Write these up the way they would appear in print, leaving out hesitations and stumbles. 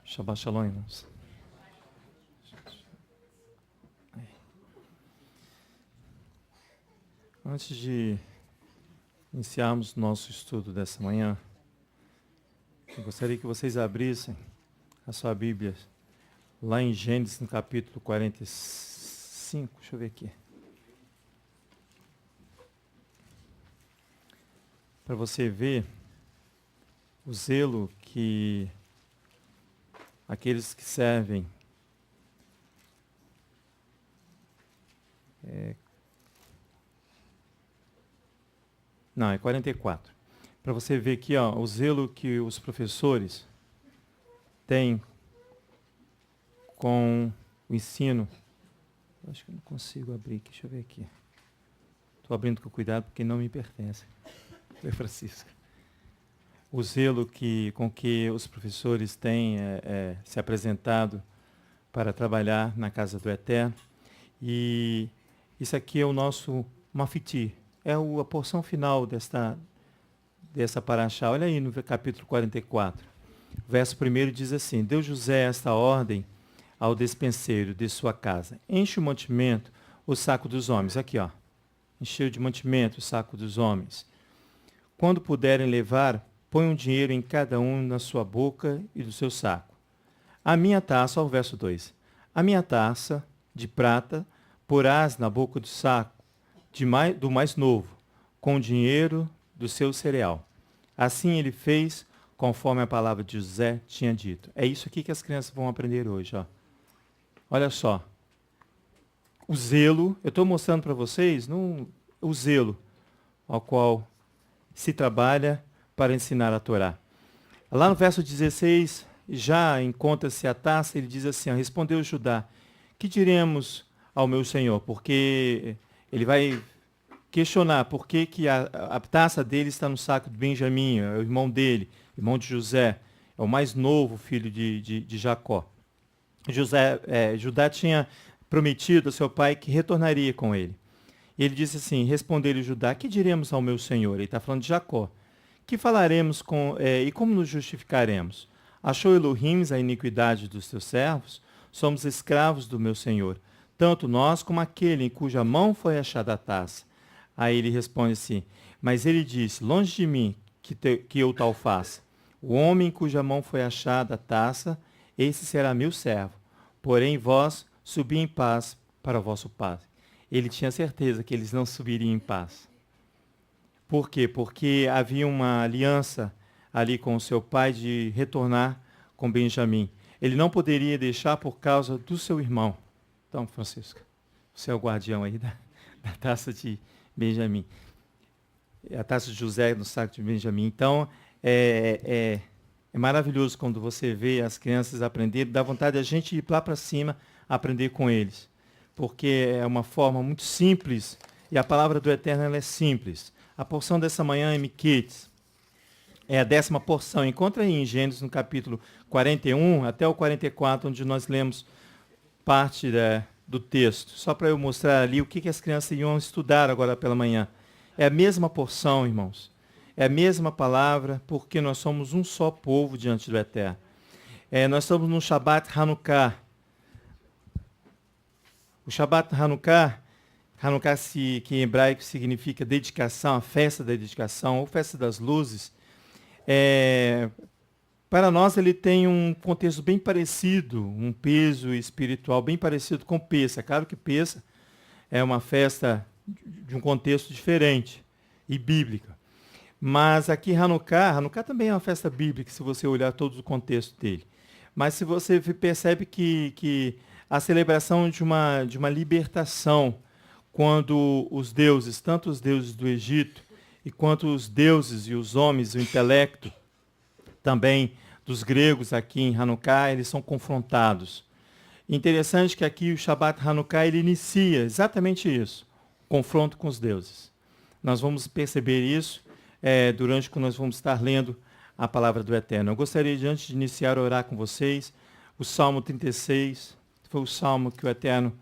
Shabbat Shalom, irmãos. Antes de iniciarmos nosso estudo dessa manhã, eu gostaria que vocês abrissem a sua Bíblia lá em Gênesis, no capítulo 45. Deixa eu ver aqui. Para você ver o zelo que aqueles que servem Não, é 44. Para você ver aqui, ó, o zelo que os professores têm com o ensino. Acho que eu não consigo abrir aqui, deixa eu ver aqui. Estou abrindo com cuidado porque não me pertence. Foi Francisco. O zelo com que os professores têm se apresentado para trabalhar na casa do Eterno. E isso aqui é o nosso mafiti. É a porção final dessa paraxá. Olha aí no capítulo 44. Verso 1 diz assim: deu José esta ordem ao despenseiro de sua casa: enche o mantimento o saco dos homens. Aqui, ó. Encheu de mantimento o saco dos homens. Quando puderem levar, ponham dinheiro em cada um na sua boca e do seu saco. A minha taça, ó, o verso 2. A minha taça de prata porás na boca do saco do mais novo, com o dinheiro do seu cereal. Assim ele fez, conforme a palavra de José tinha dito. É isso aqui que as crianças vão aprender hoje. Ó. Olha só. O zelo, eu estou mostrando para vocês o zelo ao qual se trabalha para ensinar a Torá. Lá no verso 16, já encontra-se a taça, ele diz assim, ó, respondeu Judá: que diremos ao meu senhor? Porque ele vai questionar por que a taça dele está no saco de Benjamim, é o irmão dele, irmão de José, é o mais novo filho de Jacó. Judá tinha prometido ao seu pai que retornaria com ele. E ele disse assim, respondeu-lhe Judá: que diremos ao meu senhor? Ele está falando de Jacó. Que falaremos e como nos justificaremos? Achou Elohim a iniquidade dos teus servos? Somos escravos do meu senhor, tanto nós como aquele em cuja mão foi achada a taça. Aí ele responde assim, mas ele disse, longe de mim que eu tal faça. O homem em cuja mão foi achada a taça, esse será meu servo. Porém vós subi em paz para o vosso pai. Ele tinha certeza que eles não subiriam em paz. Por quê? Porque havia uma aliança ali com o seu pai de retornar com Benjamim. Ele não poderia deixar por causa do seu irmão. Então, Francisco, você é o guardião aí da taça de Benjamim. A taça de José no saco de Benjamim. Então, é maravilhoso quando você vê as crianças aprenderem. Dá vontade de a gente ir lá para cima aprender com eles. Porque é uma forma muito simples. E a palavra do Eterno ela é simples. A porção dessa manhã é Miquetes. É a 10ª porção. Encontra aí em Gênesis, no capítulo 41 até o 44, onde nós lemos parte do texto. Só para eu mostrar ali o que as crianças iam estudar agora pela manhã. É a mesma porção, irmãos. É a mesma palavra, porque nós somos um só povo diante do Eterno. Nós estamos no Shabbat Hanukkah. O Shabbat Hanukkah, que em hebraico significa dedicação, a festa da dedicação, ou festa das luzes, para nós ele tem um contexto bem parecido, um peso espiritual bem parecido com Pêssah. Claro que Pêssah é uma festa de um contexto diferente e bíblica. Mas aqui Hanukkah também é uma festa bíblica, se você olhar todo o contexto dele. Mas se você percebe que a celebração de uma libertação, quando os deuses, tanto os deuses do Egito, e quanto os deuses e os homens, o intelecto, também dos gregos aqui em Hanukkah, eles são confrontados. Interessante que aqui o Shabbat Hanukkah, ele inicia exatamente isso, confronto com os deuses. Nós vamos perceber isso durante que nós vamos estar lendo a palavra do Eterno. Eu gostaria de, antes de iniciar, orar com vocês. O Salmo 36 foi o salmo que o Eterno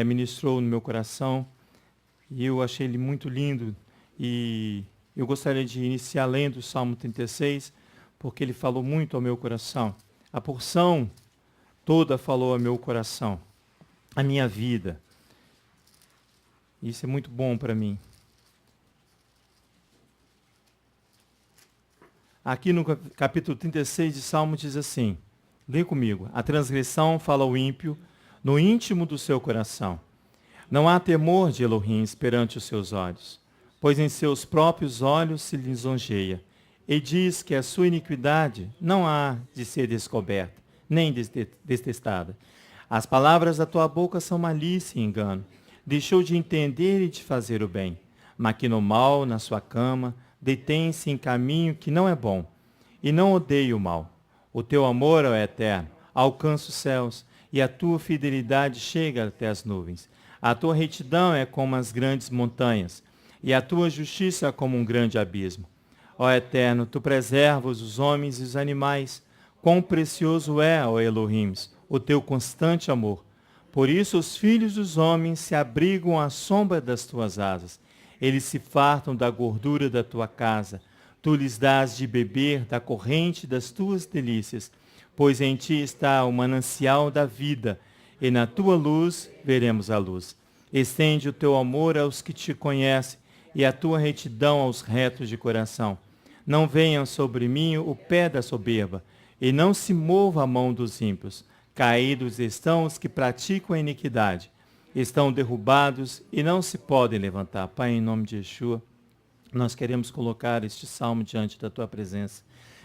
ministrou no meu coração, e eu achei ele muito lindo, e eu gostaria de iniciar lendo o Salmo 36, porque ele falou muito ao meu coração A porção toda falou ao meu coração, à minha vida. Isso é muito bom para mim. Aqui no capítulo 36 de Salmo diz assim, lê comigo, a transgressão fala ao ímpio no íntimo do seu coração. Não há temor de Elohim perante os seus olhos, pois em seus próprios olhos se lisonjeia, e diz que a sua iniquidade não há de ser descoberta, nem detestada. As palavras da tua boca são malícia e engano. Deixou de entender e de fazer o bem. Maquina o mal na sua cama, detém-se em caminho que não é bom, e não odeia o mal. O teu amor, ó Eterno, alcança os céus, e a tua fidelidade chega até as nuvens. A tua retidão é como as grandes montanhas, e a tua justiça é como um grande abismo. Ó Eterno, tu preservas os homens e os animais. Quão precioso é, ó Elohim, o teu constante amor. Por isso os filhos dos homens se abrigam à sombra das tuas asas. Eles se fartam da gordura da tua casa. Tu lhes dás de beber da corrente das tuas delícias, pois em ti está o manancial da vida, e na tua luz veremos a luz. Estende o teu amor aos que te conhecem, e a tua retidão aos retos de coração. Não venha sobre mim o pé da soberba, e não se mova a mão dos ímpios. Caídos estão os que praticam a iniquidade. Estão derrubados e não se podem levantar. Pai, em nome de Yeshua, nós queremos colocar este salmo diante da tua presença,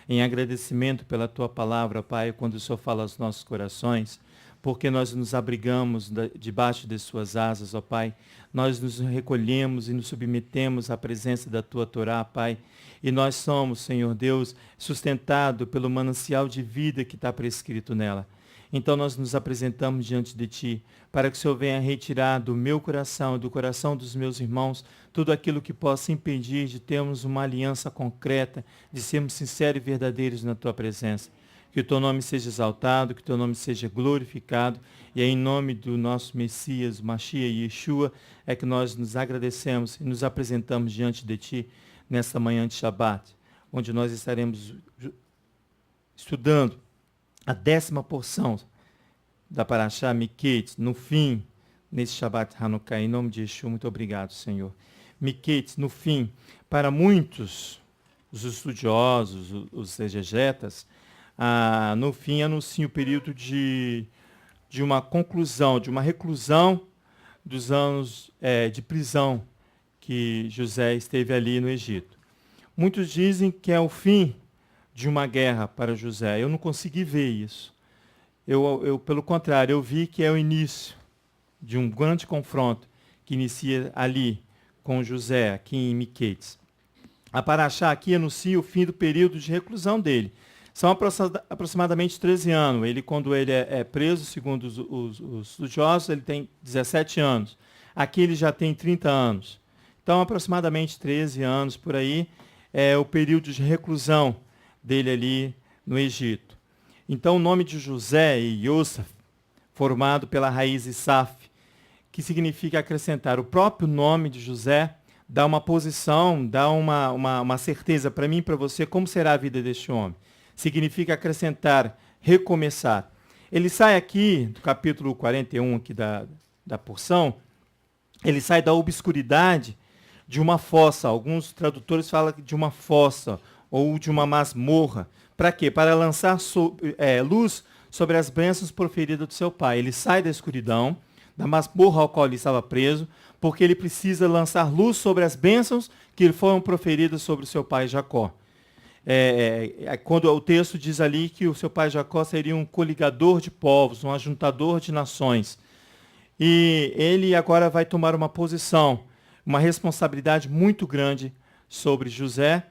em agradecimento pela tua palavra, Pai, quando o Senhor fala aos nossos corações, porque nós nos abrigamos debaixo de suas asas, ó Pai. Nós nos recolhemos e nos submetemos à presença da tua Torá, Pai. E nós somos, Senhor Deus, sustentado pelo manancial de vida que está prescrito nela. Então nós nos apresentamos diante de Ti, para que o Senhor venha retirar do meu coração e do coração dos meus irmãos tudo aquilo que possa impedir de termos uma aliança concreta, de sermos sinceros e verdadeiros na Tua presença. Que o Teu nome seja exaltado, que o Teu nome seja glorificado, e é em nome do nosso Messias, Mashiach e Yeshua, é que nós nos agradecemos e nos apresentamos diante de Ti nesta manhã de Shabat, onde nós estaremos estudando a 10ª porção da Parashá Miketz, no fim, nesse Shabbat Hanukkah, em nome de Yeshua, muito obrigado, Senhor. Miketz, no fim, para muitos, os estudiosos, os exegetas, no fim anuncia o período de uma conclusão, de uma reclusão dos anos de prisão que José esteve ali no Egito. Muitos dizem que é o fim de uma guerra para José. Eu não consegui ver isso. Eu, pelo contrário, eu vi que é o início de um grande confronto que inicia ali com José, aqui em Miketz. A Parashá aqui anuncia o fim do período de reclusão dele. São aproximadamente 13 anos. Quando ele é preso, segundo os estudiosos, ele tem 17 anos. Aqui ele já tem 30 anos. Então, aproximadamente 13 anos por aí é o período de reclusão dele ali no Egito. Então, o nome de José e Yosef, formado pela raiz Isaf, que significa acrescentar. O próprio nome de José dá uma posição, dá uma certeza para mim e para você como será a vida deste homem. Significa acrescentar, recomeçar. Ele sai aqui, do capítulo 41 aqui da porção, ele sai da obscuridade de uma fossa. Alguns tradutores falam de uma fossa ou de uma masmorra. Para quê? Para lançar luz sobre as bênçãos proferidas do seu pai. Ele sai da escuridão, da masmorra ao qual ele estava preso, porque ele precisa lançar luz sobre as bênçãos que foram proferidas sobre o seu pai Jacó. Quando o texto diz ali que o seu pai Jacó seria um coligador de povos, um ajuntador de nações. E ele agora vai tomar uma posição, uma responsabilidade muito grande sobre José,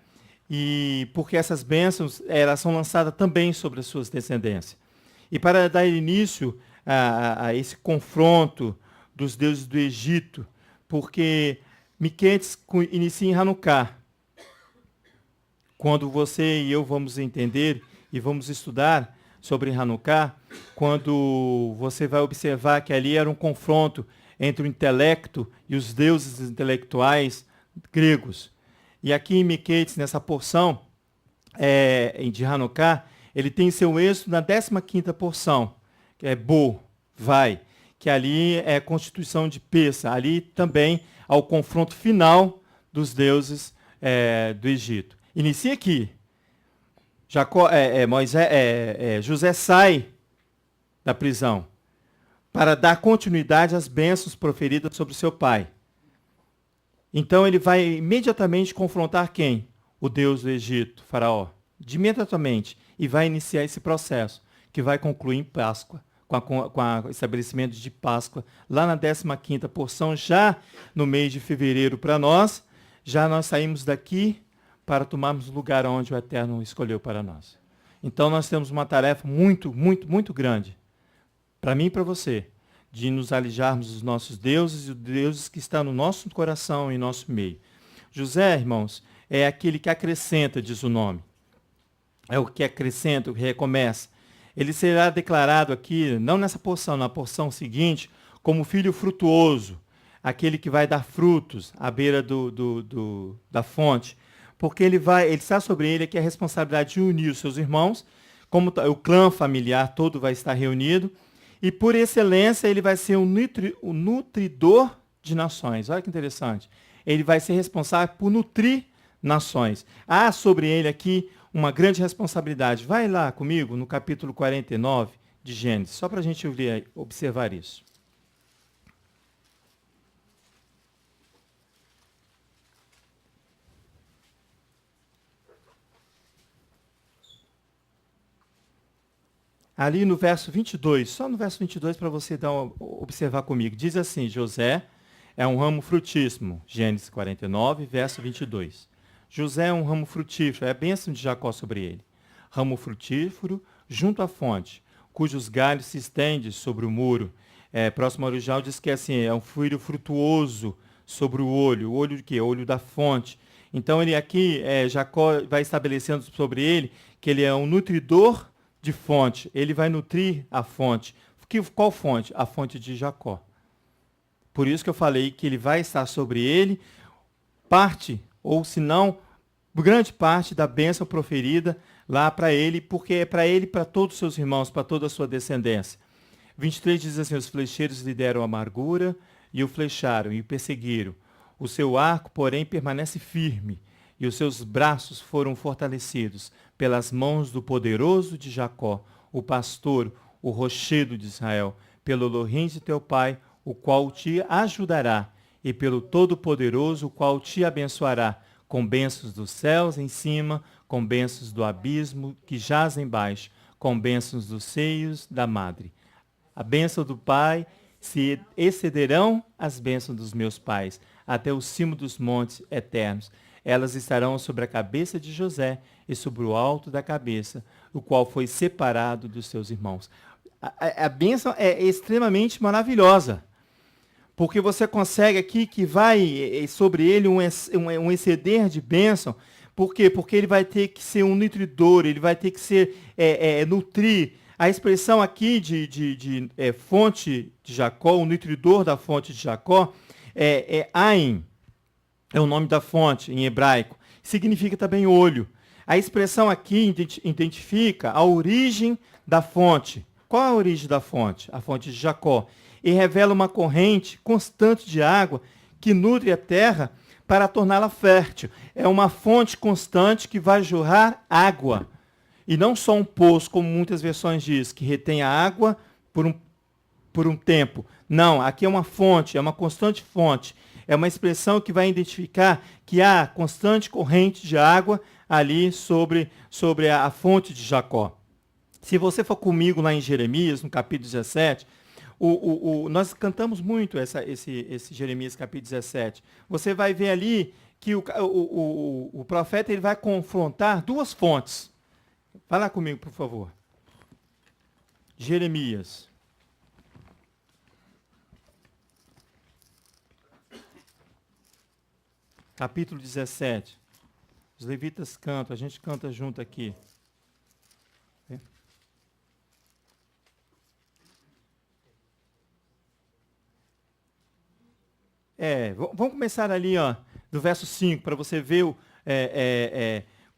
e porque essas bênçãos elas são lançadas também sobre as suas descendências. E para dar início a esse confronto dos deuses do Egito, porque Miketz inicia em Hanukkah. Quando você e eu vamos entender e vamos estudar sobre Hanukkah, quando você vai observar que ali era um confronto entre o intelecto e os deuses intelectuais gregos. E aqui em Miketz, nessa porção de Hanukkah, Ele tem seu êxito na 15ª porção, que é Bo, vai, que ali é a constituição de Peça. Ali também há o confronto final dos deuses do Egito. Inicia aqui. José sai da prisão para dar continuidade às bênçãos proferidas sobre seu pai. Então ele vai imediatamente confrontar quem? O Deus do Egito, Faraó. Imediatamente. E vai iniciar esse processo, que vai concluir em Páscoa, com o estabelecimento de Páscoa, lá na 15ª porção, já no mês de fevereiro para nós, já nós saímos daqui para tomarmos o lugar onde o Eterno escolheu para nós. Então nós temos uma tarefa muito, muito, muito grande, para mim e para você, de nos alijarmos dos nossos deuses e dos deuses que estão no nosso coração e nosso meio. José, irmãos, é aquele que acrescenta, diz o nome. É o que acrescenta, o que recomeça. Ele será declarado aqui, não nessa porção, na porção seguinte, como filho frutuoso, aquele que vai dar frutos à beira da fonte. Porque ele está sobre ele aqui a responsabilidade de unir os seus irmãos, como o clã familiar todo vai estar reunido, e por excelência ele vai ser o nutridor de nações. Olha que interessante. Ele vai ser responsável por nutrir nações. Há sobre ele aqui uma grande responsabilidade. Vai lá comigo no capítulo 49 de Gênesis, só para a gente observar isso. Ali no verso 22, só no verso 22 para você observar comigo. Diz assim, José é um ramo frutíssimo. Gênesis 49, verso 22. José é um ramo frutífero, é a bênção de Jacó sobre ele. Ramo frutífero junto à fonte, cujos galhos se estendem sobre o muro. Próximo ao original diz que é um filho frutuoso sobre o olho de quê? O olho da fonte. Então ele aqui, Jacó vai estabelecendo sobre ele que ele é um nutridor de fonte. Ele vai nutrir a fonte. Qual fonte? A fonte de Jacó. Por isso que eu falei que ele vai estar sobre ele parte, ou se não, grande parte da bênção proferida lá para ele, porque é para ele e para todos os seus irmãos, para toda a sua descendência. 23 diz assim, os flecheiros lhe deram amargura e o flecharam e o perseguiram. O seu arco, porém, permanece firme e os seus braços foram fortalecidos pelas mãos do poderoso de Jacó, o pastor, o rochedo de Israel, pelo Elohim de teu pai, o qual te ajudará, e pelo Todo-Poderoso, o qual te abençoará, com bênçãos dos céus em cima, com bênçãos do abismo que jaz embaixo, com bênçãos dos seios da madre. A bênção do Pai se excederão as bênçãos dos meus pais, até o cimo dos montes eternos. Elas estarão sobre a cabeça de José e sobre o alto da cabeça, o qual foi separado dos seus irmãos. A bênção é extremamente maravilhosa, porque você consegue aqui que vai sobre ele um exceder de bênção. Por quê? Porque ele vai ter que ser um nutridor, ele vai ter que ser nutrir. A expressão aqui de fonte de Jacó, o nutridor da fonte de Jacó, Ain, é o nome da fonte em hebraico. Significa também olho. A expressão aqui identifica a origem da fonte. Qual é a origem da fonte? A fonte de Jacó. E revela uma corrente constante de água que nutre a terra para torná-la fértil. É uma fonte constante que vai jorrar água. E não só um poço, como muitas versões dizem, que retém a água por um tempo. Não, aqui é uma fonte, é uma constante fonte. É uma expressão que vai identificar que há constante corrente de água ali sobre a fonte de Jacó. Se você for comigo lá em Jeremias, no capítulo 17, nós cantamos muito esse Jeremias capítulo 17. Você vai ver ali que o profeta ele vai confrontar duas fontes. Vai lá comigo, por favor. Jeremias. Capítulo 17. Os levitas cantam, a gente canta junto aqui. Vamos começar ali, ó, do verso 5, para você ver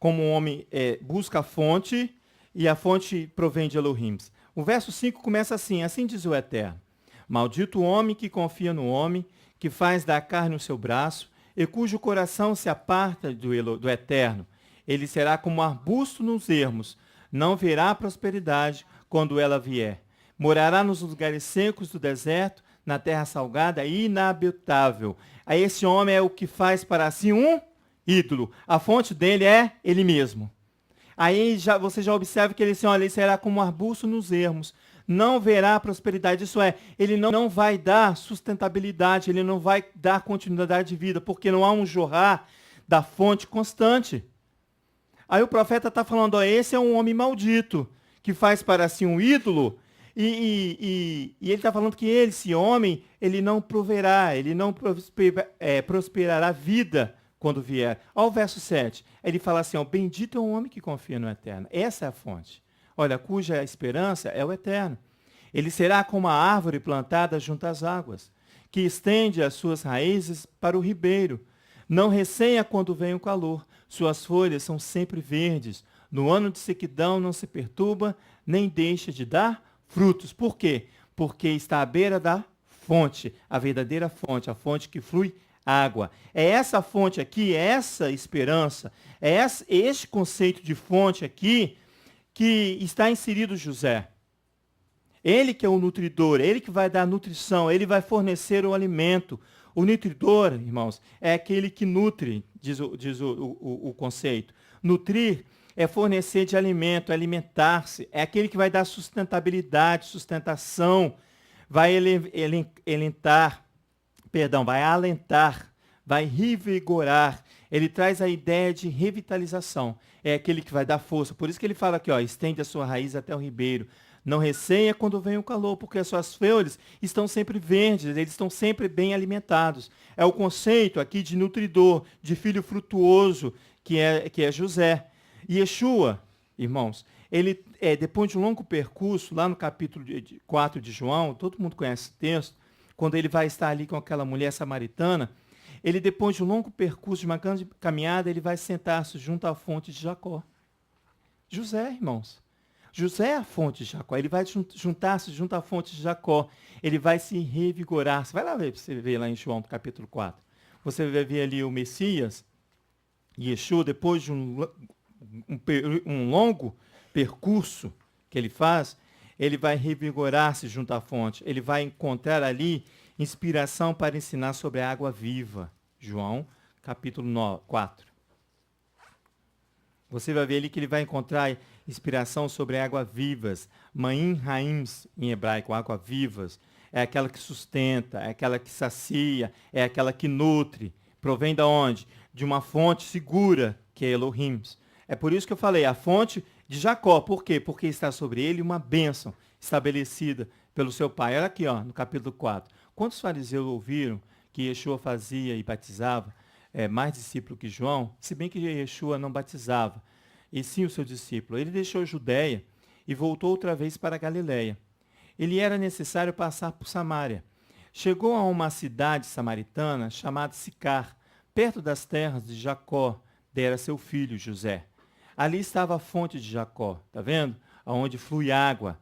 como o homem busca a fonte e a fonte provém de Elohim. O verso 5 começa assim: assim diz o Eterno: maldito o homem que confia no homem, que faz da carne o seu braço, e cujo coração se aparta do Eterno. Ele será como um arbusto nos ermos, não verá prosperidade quando ela vier. Morará nos lugares secos do deserto, na terra salgada e inabitável. Aí esse homem é o que faz para si um ídolo. A fonte dele é ele mesmo. Aí você já observa que ele, assim, olha, ele será como um arbusto nos ermos. Não verá prosperidade. Isso é, ele não vai dar sustentabilidade, ele não vai dar continuidade de vida, porque não há um jorrar da fonte constante. Aí o profeta está falando, ó, esse é um homem maldito, que faz para si um ídolo, e ele está falando que esse homem, ele não proverá, ele não prosperará vida quando vier. Olha o verso 7. Ele fala assim, ó, bendito é o homem que confia no Eterno. Essa é a fonte. Olha, cuja esperança é o Eterno. Ele será como a árvore plantada junto às águas, que estende as suas raízes para o ribeiro. Não receia quando vem o calor. Suas folhas são sempre verdes. No ano de sequidão não se perturba, nem deixa de dar frutos. Por quê? Porque está à beira da fonte, a verdadeira fonte, a fonte que flui água. É essa fonte aqui, é essa esperança, é este conceito de fonte aqui que está inserido José. Ele que é o nutridor, ele que vai dar nutrição, ele vai fornecer o alimento. O nutridor, irmãos, é aquele que nutre, diz o conceito. Nutrir é fornecer de alimento, é alimentar-se. É aquele que vai dar sustentabilidade, sustentação, vai alentar, vai revigorar. Ele traz a ideia de revitalização. É aquele que vai dar força. Por isso que ele fala aqui, ó, estende a sua raiz até o ribeiro. Não receia quando vem o calor, porque as suas folhas estão sempre verdes, eles estão sempre bem alimentados. É o conceito aqui de nutridor, de filho frutuoso, que é José. E Yeshua, irmãos, ele, depois de um longo percurso, lá no capítulo 4 de João, todo mundo conhece esse texto, quando ele vai estar ali com aquela mulher samaritana, ele, depois de um longo percurso, de uma grande caminhada, ele vai sentar-se junto à fonte de Jacó. José, irmãos. José é a fonte de Jacó. Ele vai juntar-se junto à fonte de Jacó. Ele vai se revigorar. Você vai lá ver, você vê lá em João, capítulo 4. Você vai ver ali o Messias, Yeshua, depois de um longo percurso que ele faz, ele vai revigorar-se junto à fonte. Ele vai encontrar ali inspiração para ensinar sobre a água viva. João, capítulo 4. Você vai ver ali que ele vai encontrar inspiração sobre água vivas. Ma'im Haims, em hebraico, água vivas. É aquela que sustenta, é aquela que sacia, é aquela que nutre. Provém de onde? De uma fonte segura, que é Elohim. É por isso que eu falei, a fonte de Jacó. Por quê? Porque está sobre ele uma bênção estabelecida pelo seu pai. Olha aqui, ó, no capítulo 4. Quantos fariseus ouviram que Yeshua fazia e batizava mais discípulo que João? Se bem que Yeshua não batizava, e sim o seu discípulo. Ele deixou a Judéia e voltou outra vez para a Galiléia. Ele era necessário passar por Samaria. Chegou a uma cidade samaritana chamada Sicar, perto das terras de Jacó, dera seu filho José. Ali estava a fonte de Jacó, tá vendo? Aonde flui água.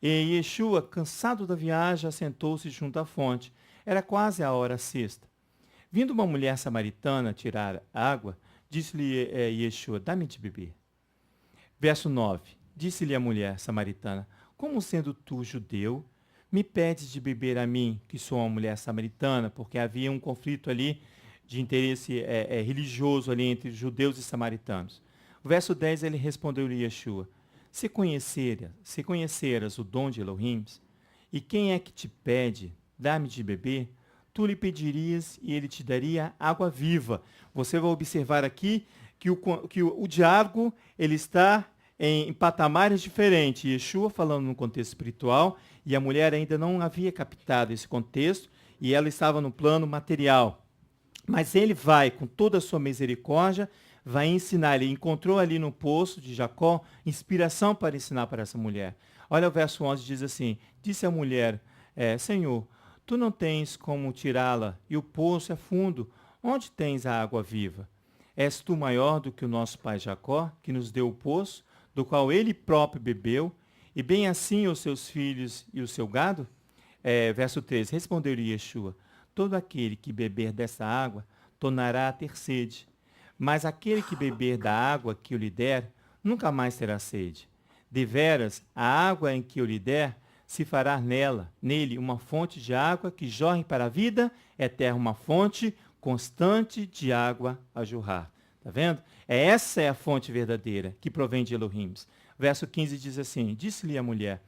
E Yeshua, cansado da viagem, assentou-se junto à fonte. Era quase a hora sexta. Vindo uma mulher samaritana tirar água, disse-lhe Yeshua, dá-me de beber. Verso 9. Disse-lhe a mulher samaritana, como sendo tu judeu, me pedes de beber a mim, que sou uma mulher samaritana, porque havia um conflito ali de interesse religioso ali entre judeus e samaritanos. O verso 10, ele respondeu-lhe Yeshua, se conheceras o dom de Elohim, e quem é que te pede, dá-me de beber, tu lhe pedirias e ele te daria água viva. Você vai observar aqui que o diálogo ele está em patamares diferentes. Yeshua falando no contexto espiritual e a mulher ainda não havia captado esse contexto e ela estava no plano material. Mas ele vai, com toda a sua misericórdia, vai ensinar. Ele encontrou ali no poço de Jacó inspiração para ensinar para essa mulher. Olha o verso 11, diz assim, disse a mulher, Senhor, tu não tens como tirá-la e o poço é fundo. Onde tens a água viva? És tu maior do que o nosso pai Jacó, que nos deu o poço, do qual ele próprio bebeu, e bem assim os seus filhos e o seu gado? Verso 13, respondeu-lhe Yeshua, todo aquele que beber dessa água tornará a ter sede, mas aquele que beber da água que eu lhe der, nunca mais terá sede. Deveras, a água em que eu lhe der, se fará nele uma fonte de água que jorre para a vida eterna, uma fonte constante de água a jorrar. Está vendo? Essa é a fonte verdadeira, que provém de Elohim. Verso 15 diz assim, disse-lhe a mulher,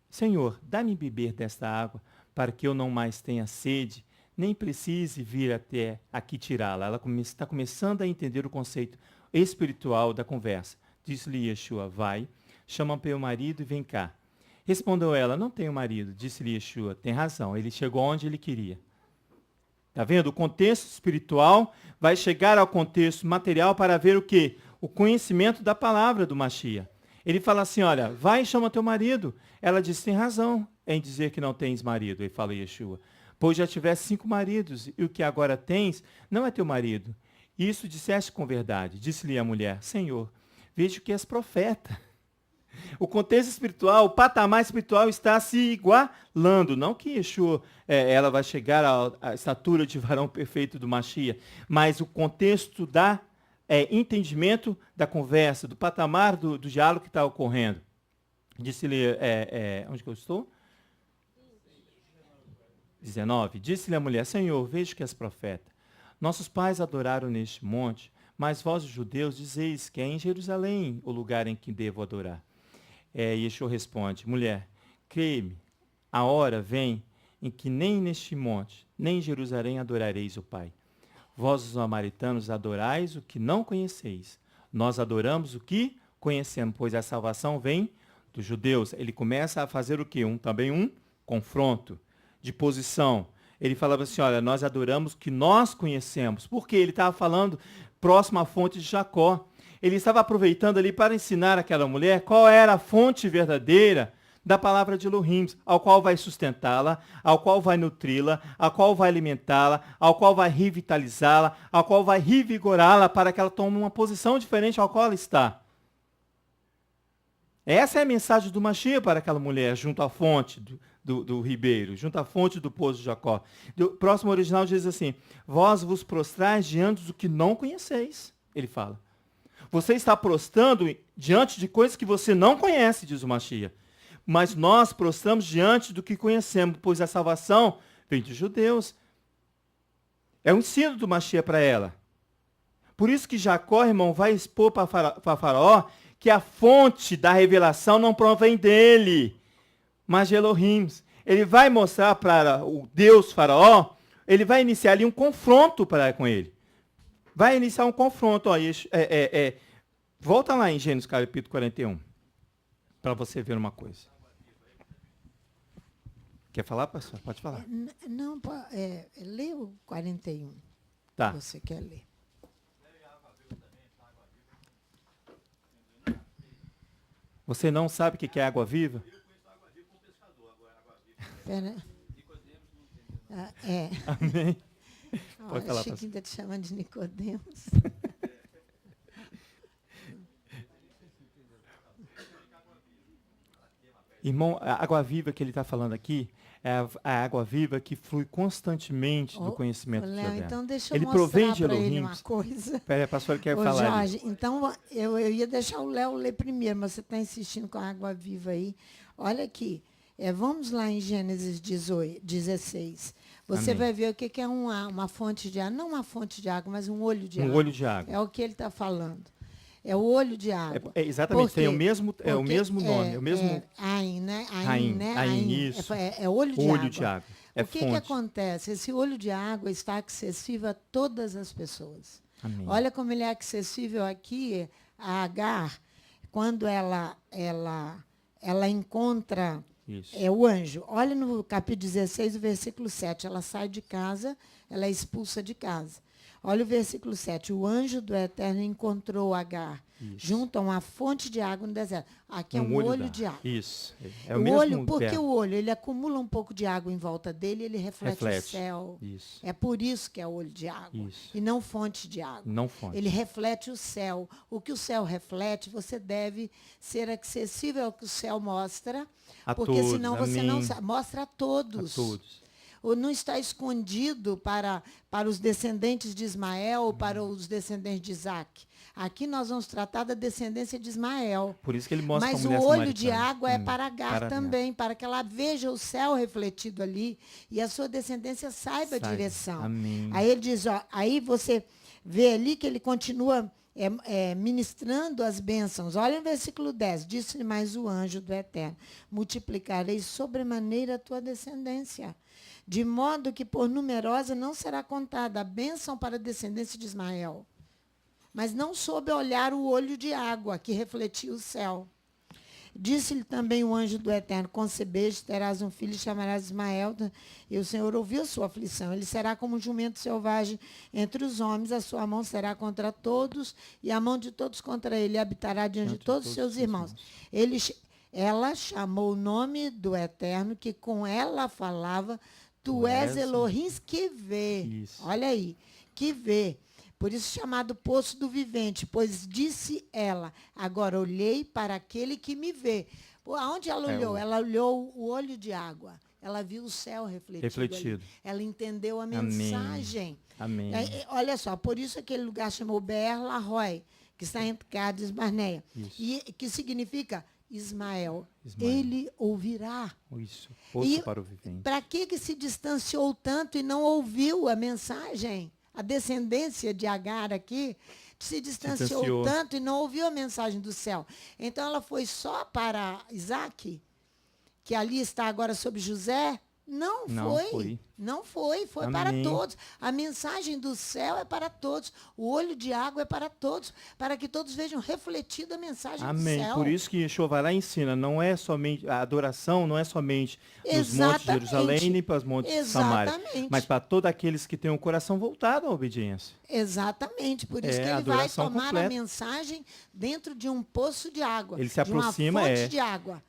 Senhor, dá-me beber desta água, para que eu não mais tenha sede, nem precise vir até aqui tirá-la. Ela está começando a entender o conceito espiritual da conversa. Disse-lhe Yeshua, vai, chama teu marido e vem cá. Respondeu ela, não tenho marido. Disse-lhe Yeshua, tem razão, ele chegou onde ele queria. Está vendo? O contexto espiritual vai chegar ao contexto material para ver o quê? O conhecimento da palavra do Mashiach. Ele fala assim, olha, vai e chama teu marido. Ela disse, tem razão em dizer que não tens marido. Ele fala Yeshua, pois já tivesse 5 maridos, e o que agora tens não é teu marido. Isso disseste com verdade. Disse-lhe a mulher, Senhor, vejo que és profeta. O contexto espiritual, o patamar espiritual está se igualando. Não que Yeshua, ela vai chegar à estatura de varão perfeito do Mashiach, mas o contexto da entendimento da conversa, do patamar do diálogo que está ocorrendo. Disse-lhe, onde que eu estou? 19. Disse-lhe a mulher, Senhor, vejo que és profeta. Nossos pais adoraram neste monte, mas vós, os judeus, dizeis que é em Jerusalém o lugar em que devo adorar. Yeshua responde, mulher, crê-me, a hora vem em que nem neste monte, nem em Jerusalém adorareis o Pai. Vós, os samaritanos, adorais o que não conheceis. Nós adoramos o que conhecemos, pois a salvação vem dos judeus. Ele começa a fazer o quê? Também um confronto de posição. Ele falava assim, olha, nós adoramos o que nós conhecemos. Por quê? Ele estava falando próximo à fonte de Jacó. Ele estava aproveitando ali para ensinar aquela mulher qual era a fonte verdadeira da palavra de Elohim, ao qual vai sustentá-la, ao qual vai nutri-la, ao qual vai alimentá-la, ao qual vai revitalizá-la, ao qual vai revigorá-la para que ela tome uma posição diferente ao qual ela está. Essa é a mensagem do Mashiach para aquela mulher, junto à fonte do ribeiro, junto à fonte do poço de Jacó. O próximo original diz assim, vós vos prostrais diante do que não conheceis, ele fala. Você está prostrando diante de coisas que você não conhece, diz o Mashiach. Mas nós prostramos diante do que conhecemos, pois a salvação vem dos judeus. É o ensino do Mashiach para ela. Por isso que Jacó, irmão, vai expor para Faraó que a fonte da revelação não provém dele, mas de Elohim. Ele vai mostrar para o Deus Faraó, ele vai iniciar ali um confronto com ele. Vai iniciar um confronto. Ó, volta lá em Gênesis capítulo 41, para você ver uma coisa. Quer falar, pastor? Pode falar. Não, lê o 41. Tá. Você quer ler. Você não sabe o que é água viva? Pera. Amém. Pode falar, Chiquinho pastor. está te chamando de Nicodemos. Irmão, a água viva que ele está falando aqui é a água viva que flui constantemente do conhecimento de Deus. Então deixa eu Ele provém de mostrar para ele Elohim. uma coisa. Peraí, pastor, quer Ô, falar Jorge, então eu ia deixar o Léo ler primeiro, mas você está insistindo com a água viva aí. Olha aqui, vamos lá em Gênesis 16. Você Amém. vai ver o que é uma fonte de água, não uma fonte de água, mas um olho de água. Um olho de água. É o que ele está falando. É o olho de água. Exatamente, tem o mesmo nome, é o mesmo... Ain, né? Ain, isso. É olho de água. Olho de água. O que acontece? Esse olho de água está acessível a todas as pessoas. Amém. Olha como ele é acessível aqui, a Agar, quando ela encontra o anjo. Olha no capítulo 16, o versículo 7. Ela sai de casa, ela é expulsa de casa. Olha o versículo 7. O anjo do Eterno encontrou Agar Isso. junto a uma fonte de água no deserto. Aqui é um olho de água. Isso. É o O mesmo olho, porque verbo. o olho, ele acumula um pouco de água em volta dele, ele reflete o Reflete. céu. Isso. É por isso que é olho de água. Isso. E não fonte de água. Não fonte. Ele reflete o céu. O que o céu reflete, você deve ser acessível ao que o céu mostra, A porque todos, senão você não amém. sabe. Mostra a todos. A todos. Ou não está escondido para os descendentes de Ismael ou para os descendentes de Isaac. Aqui nós vamos tratar da descendência de Ismael. Por isso que ele mostra Mas a o mulher olho de samaritana. água é para Agar para também, para que ela veja o céu refletido ali e a sua descendência saiba a Saiba. direção. Amém. Aí ele diz, ó, aí você vê ali que ele continua ministrando as bênçãos. Olha o versículo 10. Disse-lhe mais o anjo do Eterno: multiplicarei sobremaneira a tua descendência, de modo que por numerosa não será contada a bênção para a descendência de Ismael. Mas não soube olhar o olho de água que refletia o céu. Disse-lhe também o anjo do Eterno: concebeste, terás um filho e chamarás Ismael. E o Senhor ouviu a sua aflição. Ele será como um jumento selvagem entre os homens, a sua mão será contra todos, e a mão de todos contra ele, e habitará diante de todos os seus irmãos. Ela chamou o nome do Eterno, que com ela falava: tu és Elohim que vê. Isso. Olha aí, que vê. Por isso chamado poço do vivente, pois disse ela: agora olhei para aquele que me vê. Aonde ela olhou? Ela olhou o olho de água. Ela viu o céu refletido. Ali. Ela entendeu a mensagem. Amém. Olha só, por isso aquele lugar chamou Beer Lahoi, que está entre Cádiz e Barneia. E que significa Ismael. Ele ouvirá. Isso, poço para o vivente. Para que se distanciou tanto e não ouviu a mensagem? A descendência de Agar aqui se distanciou tanto e não ouviu a mensagem do céu. Então ela foi só para Isaac, que ali está agora sobre José? Não foi. Não foi. Foi para todos. A mensagem do céu é para todos. O olho de água é para todos, para que todos vejam refletida a mensagem do céu. Amém. Por isso que Yeshua vai lá e ensina, não é somente, a adoração não é somente nos montes de Jerusalém, nem para os montes de Samaria, mas para todos aqueles que têm o coração voltado à obediência. Exatamente. Por isso que ele vai tomar completa. A mensagem dentro de um poço de água. Ele se aproxima, de uma fonte de água.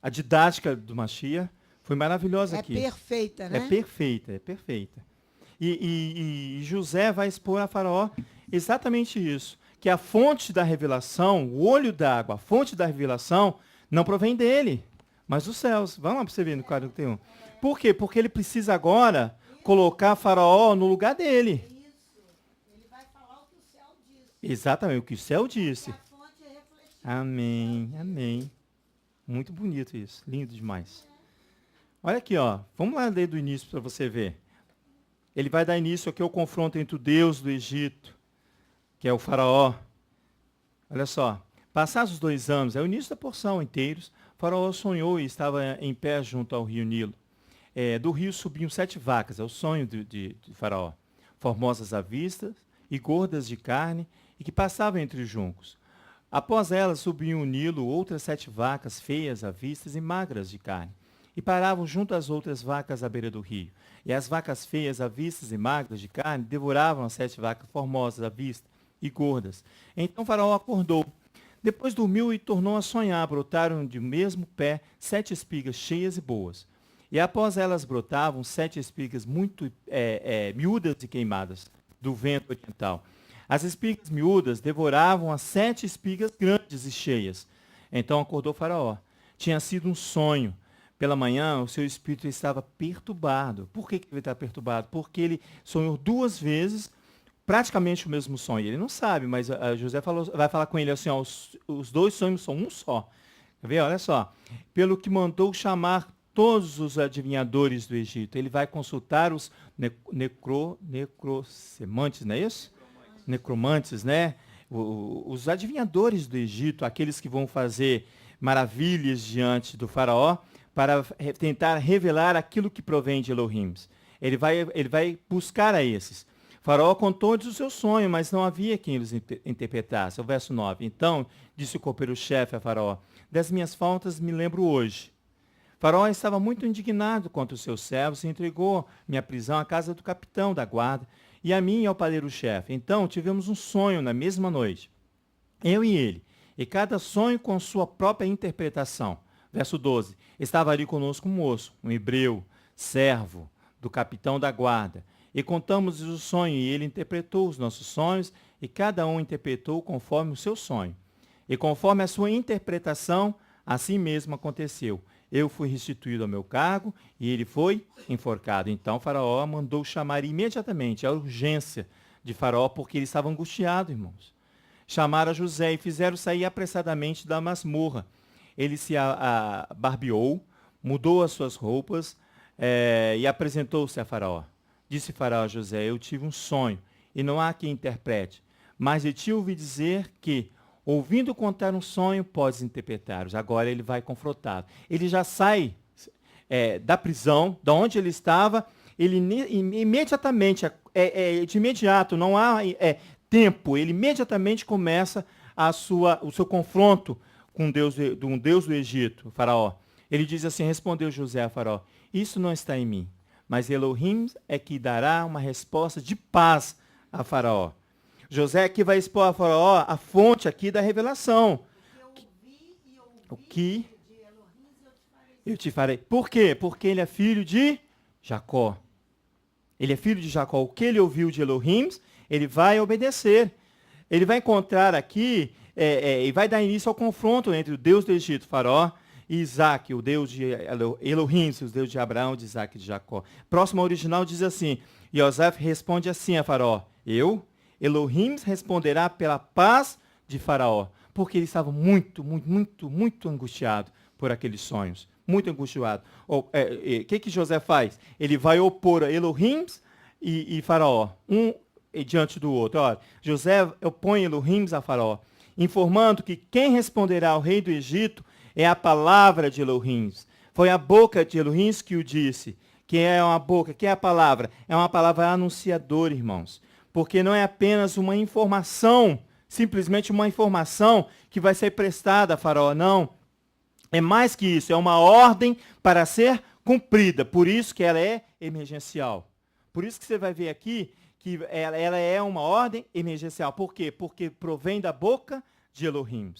A didática do Mashiach foi maravilhosa aqui. É perfeita, né? É perfeita. E José vai expor a Faraó exatamente isso, que a fonte da revelação, o olho d'água, a fonte da revelação, não provém dele, mas dos céus. Vamos lá para você ver no 41. Por quê? Porque ele precisa agora colocar Faraó no lugar dele. Isso. Ele vai falar o que o céu disse. Exatamente, o que o céu disse. A fonte é refletida. Amém. Muito bonito isso, lindo demais. Olha aqui, ó. Vamos lá ler do início para você ver. Ele vai dar início aqui ao confronto entre o Deus do Egito, que é o faraó. Olha só. Passados os 2 anos, é o início da porção inteiros, o faraó sonhou e estava em pé junto ao rio Nilo. Do rio subiam 7 vacas, é o sonho de faraó. Formosas à vista e gordas de carne, e que passavam entre os juncos. Após elas subiam o Nilo outras 7 vacas feias à vista e magras de carne, e paravam junto às outras vacas à beira do rio. E as vacas feias à vista e magras de carne devoravam as 7 vacas formosas à vista e gordas. Então Faraó acordou. Depois dormiu e tornou a sonhar. Brotaram de mesmo pé 7 espigas cheias e boas. E após elas brotavam 7 espigas muito miúdas e queimadas do vento oriental. As espigas miúdas devoravam as 7 espigas grandes e cheias. Então acordou Faraó. Tinha sido um sonho. Pela manhã, o seu espírito estava perturbado. Por que ele está perturbado? Porque ele sonhou 2 vezes, praticamente o mesmo sonho. Ele não sabe, mas José vai falar com ele assim, ó, os 2 sonhos são um só. Quer ver? Olha só. Pelo que mandou chamar todos os adivinhadores do Egito. Ele vai consultar os necrosemantes, não é isso? Necromantes, né? Os adivinhadores do Egito, aqueles que vão fazer maravilhas diante do faraó, para tentar revelar aquilo que provém de Elohim. Ele vai buscar a esses. O faraó contou-lhes o seu sonho, mas não havia quem os interpretasse. O verso 9. Então, disse o copeiro-chefe a Faraó, das minhas faltas me lembro hoje. Faraó estava muito indignado contra os seus servos e entregou minha prisão à casa do capitão da guarda e a mim e ao padeiro-chefe. Então tivemos um sonho na mesma noite, eu e ele, e cada sonho com sua própria interpretação. Verso 12. Estava ali conosco um moço, um hebreu, servo do capitão da guarda. E contamos o sonho, e ele interpretou os nossos sonhos, e cada um interpretou conforme o seu sonho. E conforme a sua interpretação, assim mesmo aconteceu. Eu fui restituído ao meu cargo, e ele foi enforcado. Então Faraó mandou chamar imediatamente, a urgência de Faraó, porque ele estava angustiado, irmãos. Chamaram José e fizeram sair apressadamente da masmorra. Ele se barbeou, mudou as suas roupas e apresentou-se a Faraó. Disse Faraó a José: eu tive um sonho, e não há quem interprete. Mas de ti ouvi dizer que, ouvindo contar um sonho, podes interpretá-los. Agora ele vai confrontado. Ele já sai da prisão, da onde ele estava, ele imediatamente, de imediato, não há tempo, ele imediatamente começa o seu confronto com um Deus do Egito, o Faraó. Ele diz assim: respondeu José a Faraó: isso não está em mim, mas Elohim é que dará uma resposta de paz a Faraó. José aqui vai expor a Faraó a fonte aqui da revelação. O que eu te farei. Por quê? Porque ele é filho de Jacó. Ele é filho de Jacó. O que ele ouviu de Elohim, ele vai obedecer. Ele vai encontrar aqui e vai dar início ao confronto entre o Deus do Egito, Faraó, e Isaac, o Deus de Elohim, o Deus de Abraão, de Isaac e de Jacó. Próximo ao original diz assim: Yosef responde assim a Faraó: Elohim responderá pela paz de Faraó, porque ele estava muito angustiado por aqueles sonhos, muito angustiado. O que José faz? Ele vai opor a Elohim e Faraó, um diante do outro. Olha, José opõe Elohim a Faraó, informando que quem responderá ao rei do Egito é a palavra de Elohim. Foi a boca de Elohim que o disse. Que é uma boca, que é a palavra? É uma palavra anunciadora, irmãos. Porque não é apenas uma informação, simplesmente uma informação que vai ser prestada a Faraó, não. É mais que isso, é uma ordem para ser cumprida. Por isso que ela é emergencial. Por isso que você vai ver aqui que ela é uma ordem emergencial. Por quê? Porque provém da boca de Elohim.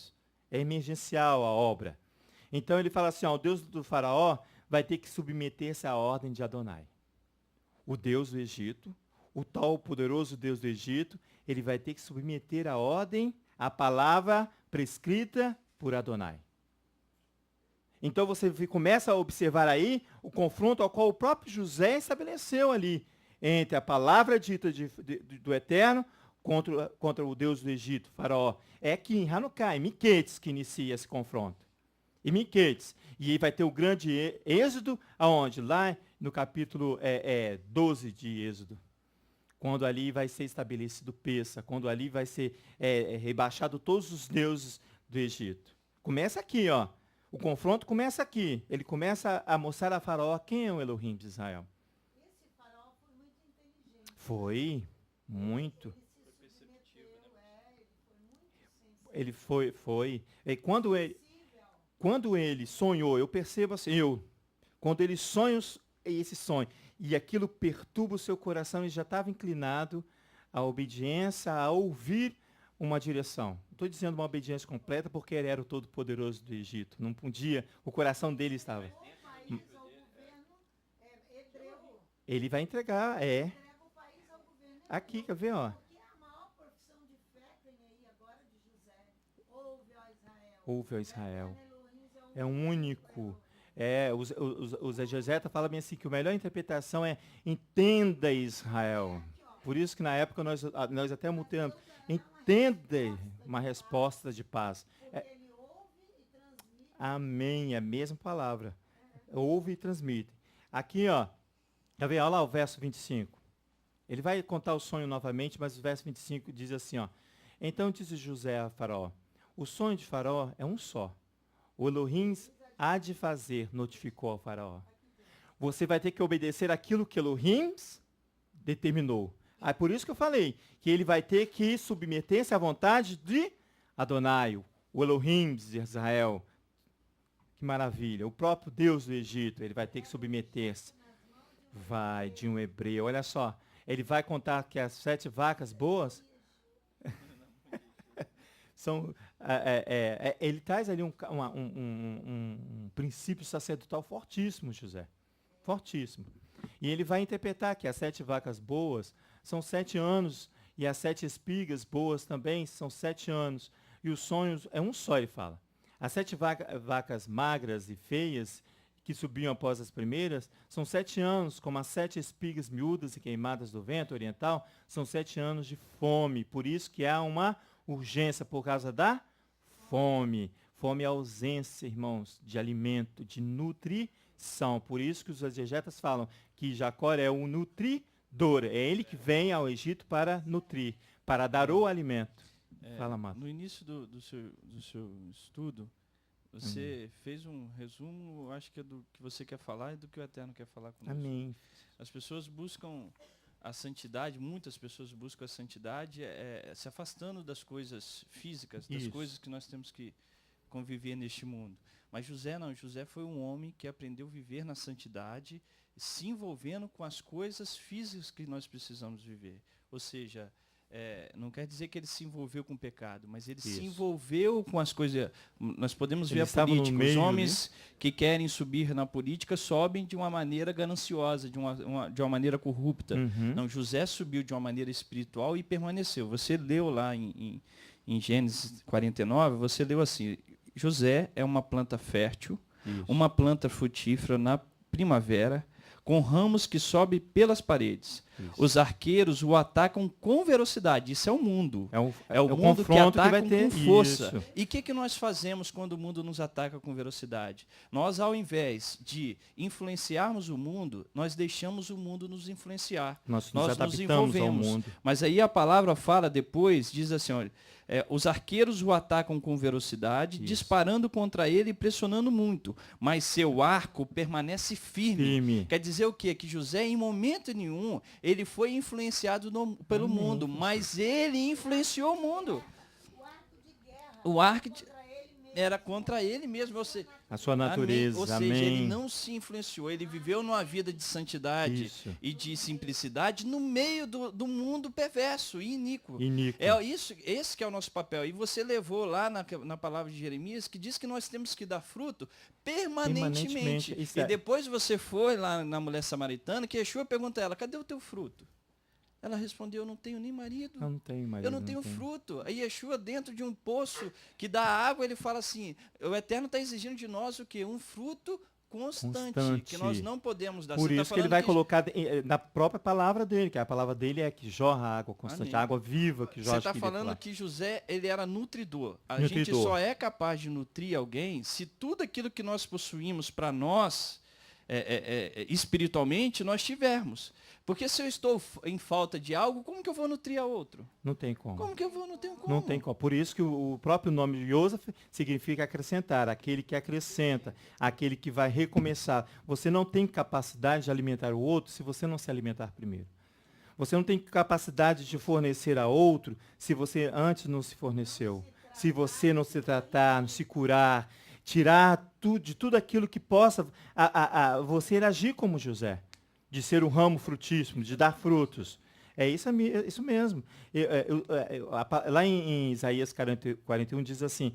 É emergencial a obra. Então ele fala assim: o Deus do Faraó vai ter que submeter-se à ordem de Adonai. O Deus do Egito, o tal poderoso Deus do Egito, ele vai ter que submeter a ordem, a palavra prescrita por Adonai. Então você começa a observar aí o confronto ao qual o próprio José estabeleceu ali, entre a palavra dita do Eterno contra o Deus do Egito, Faraó. É aqui em Hanukkah, em Miquetes, que inicia esse confronto. Em Miquetes. E aí vai ter o grande êxodo, aonde? Lá no capítulo 12 de Êxodo. Quando ali vai ser estabelecido Pêssah, quando ali vai ser rebaixado todos os deuses do Egito. Começa aqui, ó. O confronto começa aqui. Ele começa a mostrar a Faraó quem é o Elohim de Israel. Esse Faraó foi muito inteligente. Foi, muito. Ele foi Foi. E quando ele sonhou, eu percebo assim, quando ele sonha esse sonho, e aquilo perturba o seu coração, ele já estava inclinado à obediência, a ouvir uma direção. Não estou dizendo uma obediência completa, porque ele era o todo-poderoso do Egito. Não podia, o coração dele estava. Ele vai entregar, Aqui, quer ver, ó. Ouve, ó Israel. É único. Os exegetas falam bem assim, que a melhor interpretação é entenda Israel. Por isso que na época nós até mutamos. Entenda uma resposta de paz. Amém, é a mesma palavra. Ouve e transmite. Aqui, ó, quer ver? Olha lá o verso 25. Ele vai contar o sonho novamente, mas o verso 25 diz assim, ó. Então disse José a Faraó: o sonho de Faraó é um só. O Elohim há de fazer, notificou ao Faraó. Você vai ter que obedecer aquilo que Elohim determinou. Por isso que eu falei que ele vai ter que submeter-se à vontade de Adonai, o Elohim de Israel. Que maravilha. O próprio Deus do Egito, ele vai ter que submeter-se. Vai, de um hebreu. Olha só. Ele vai contar que as 7 vacas boas são... ele traz ali um princípio sacerdotal fortíssimo, José. Fortíssimo. E ele vai interpretar que as 7 vacas boas são 7 anos, e as 7 espigas boas também são 7 anos. E os sonhos, é um só, ele fala. As 7 vacas magras e feias, que subiam após as primeiras, são 7 anos, como as 7 espigas miúdas e queimadas do vento oriental, são 7 anos de fome. Por isso que há uma urgência, por causa da fome. Fome é ausência, irmãos, de alimento, de nutrição. Por isso que os exegetas falam que Jacó é o nutridor. É ele que vem ao Egito para nutrir, para dar o alimento. Fala, Mato. No início do seu estudo, você fez um resumo, acho que é do que você quer falar e do que o Eterno quer falar conosco. Amém. As pessoas buscam a santidade, muitas pessoas buscam a santidade se afastando das coisas físicas, das coisas que nós temos que conviver neste mundo. Mas José não, José foi um homem que aprendeu a viver na santidade, se envolvendo com as coisas físicas que nós precisamos viver. Ou seja, não quer dizer que ele se envolveu com o pecado, mas ele se envolveu com as coisas. Nós podemos ver a política. Os homens que querem subir na política sobem de uma maneira gananciosa, de uma maneira corrupta. Não, José subiu de uma maneira espiritual e permaneceu. Você leu lá em Gênesis 49, você leu assim: José é uma planta fértil, uma planta frutífera na primavera, com ramos que sobem pelas paredes. Os arqueiros o atacam com velocidade. Isso é o mundo. É o mundo que ataca com força. Isso. E o que nós fazemos quando o mundo nos ataca com velocidade? Nós, ao invés de influenciarmos o mundo, nós deixamos o mundo nos influenciar. Nós nos envolvemos. Ao mundo. Mas aí a palavra fala depois, diz assim, olha, os arqueiros o atacam com velocidade, disparando contra ele e pressionando muito. Mas seu arco permanece firme. Quer dizer o quê? Que José, em momento nenhum, ele foi influenciado pelo mundo, mas ele influenciou o mundo. O arco era contra ele mesmo. Ou seja, a sua natureza. Ou seja, ele não se influenciou. Ele viveu numa vida de santidade e de simplicidade no meio do mundo perverso e iníquo. Esse que é o nosso papel. E você levou lá na palavra de Jeremias, que diz que nós temos que dar fruto permanentemente. E depois você foi lá na mulher samaritana, que Yeshua pergunta a ela: cadê o teu fruto? Ela respondeu: eu não tenho nem marido. Eu não tenho marido. Eu não tenho fruto. Aí Yeshua, dentro de um poço que dá água, ele fala assim: o Eterno está exigindo de nós o quê? Um fruto constante, que nós não podemos dar. Por isso que ele vai colocar na própria palavra dele, que a palavra dele é que jorra água constante, água viva que jorra. Você está falando que José, ele era nutridor. A gente só é capaz de nutrir alguém se tudo aquilo que nós possuímos para nós, espiritualmente, nós tivermos. Porque se eu estou em falta de algo, como que eu vou nutrir a outro? Não tem como. Como que eu vou? Não tem como. Não tem como. Por isso que o próprio nome de Yosef significa acrescentar, aquele que acrescenta, aquele que vai recomeçar. Você não tem capacidade de alimentar o outro se você não se alimentar primeiro. Você não tem capacidade de fornecer a outro se você antes não se forneceu. Se você não se tratar, não se curar, tirar de tudo aquilo que possa você agir como José. De ser um ramo frutíssimo, de dar frutos. É isso mesmo. Lá em Isaías 41 diz assim,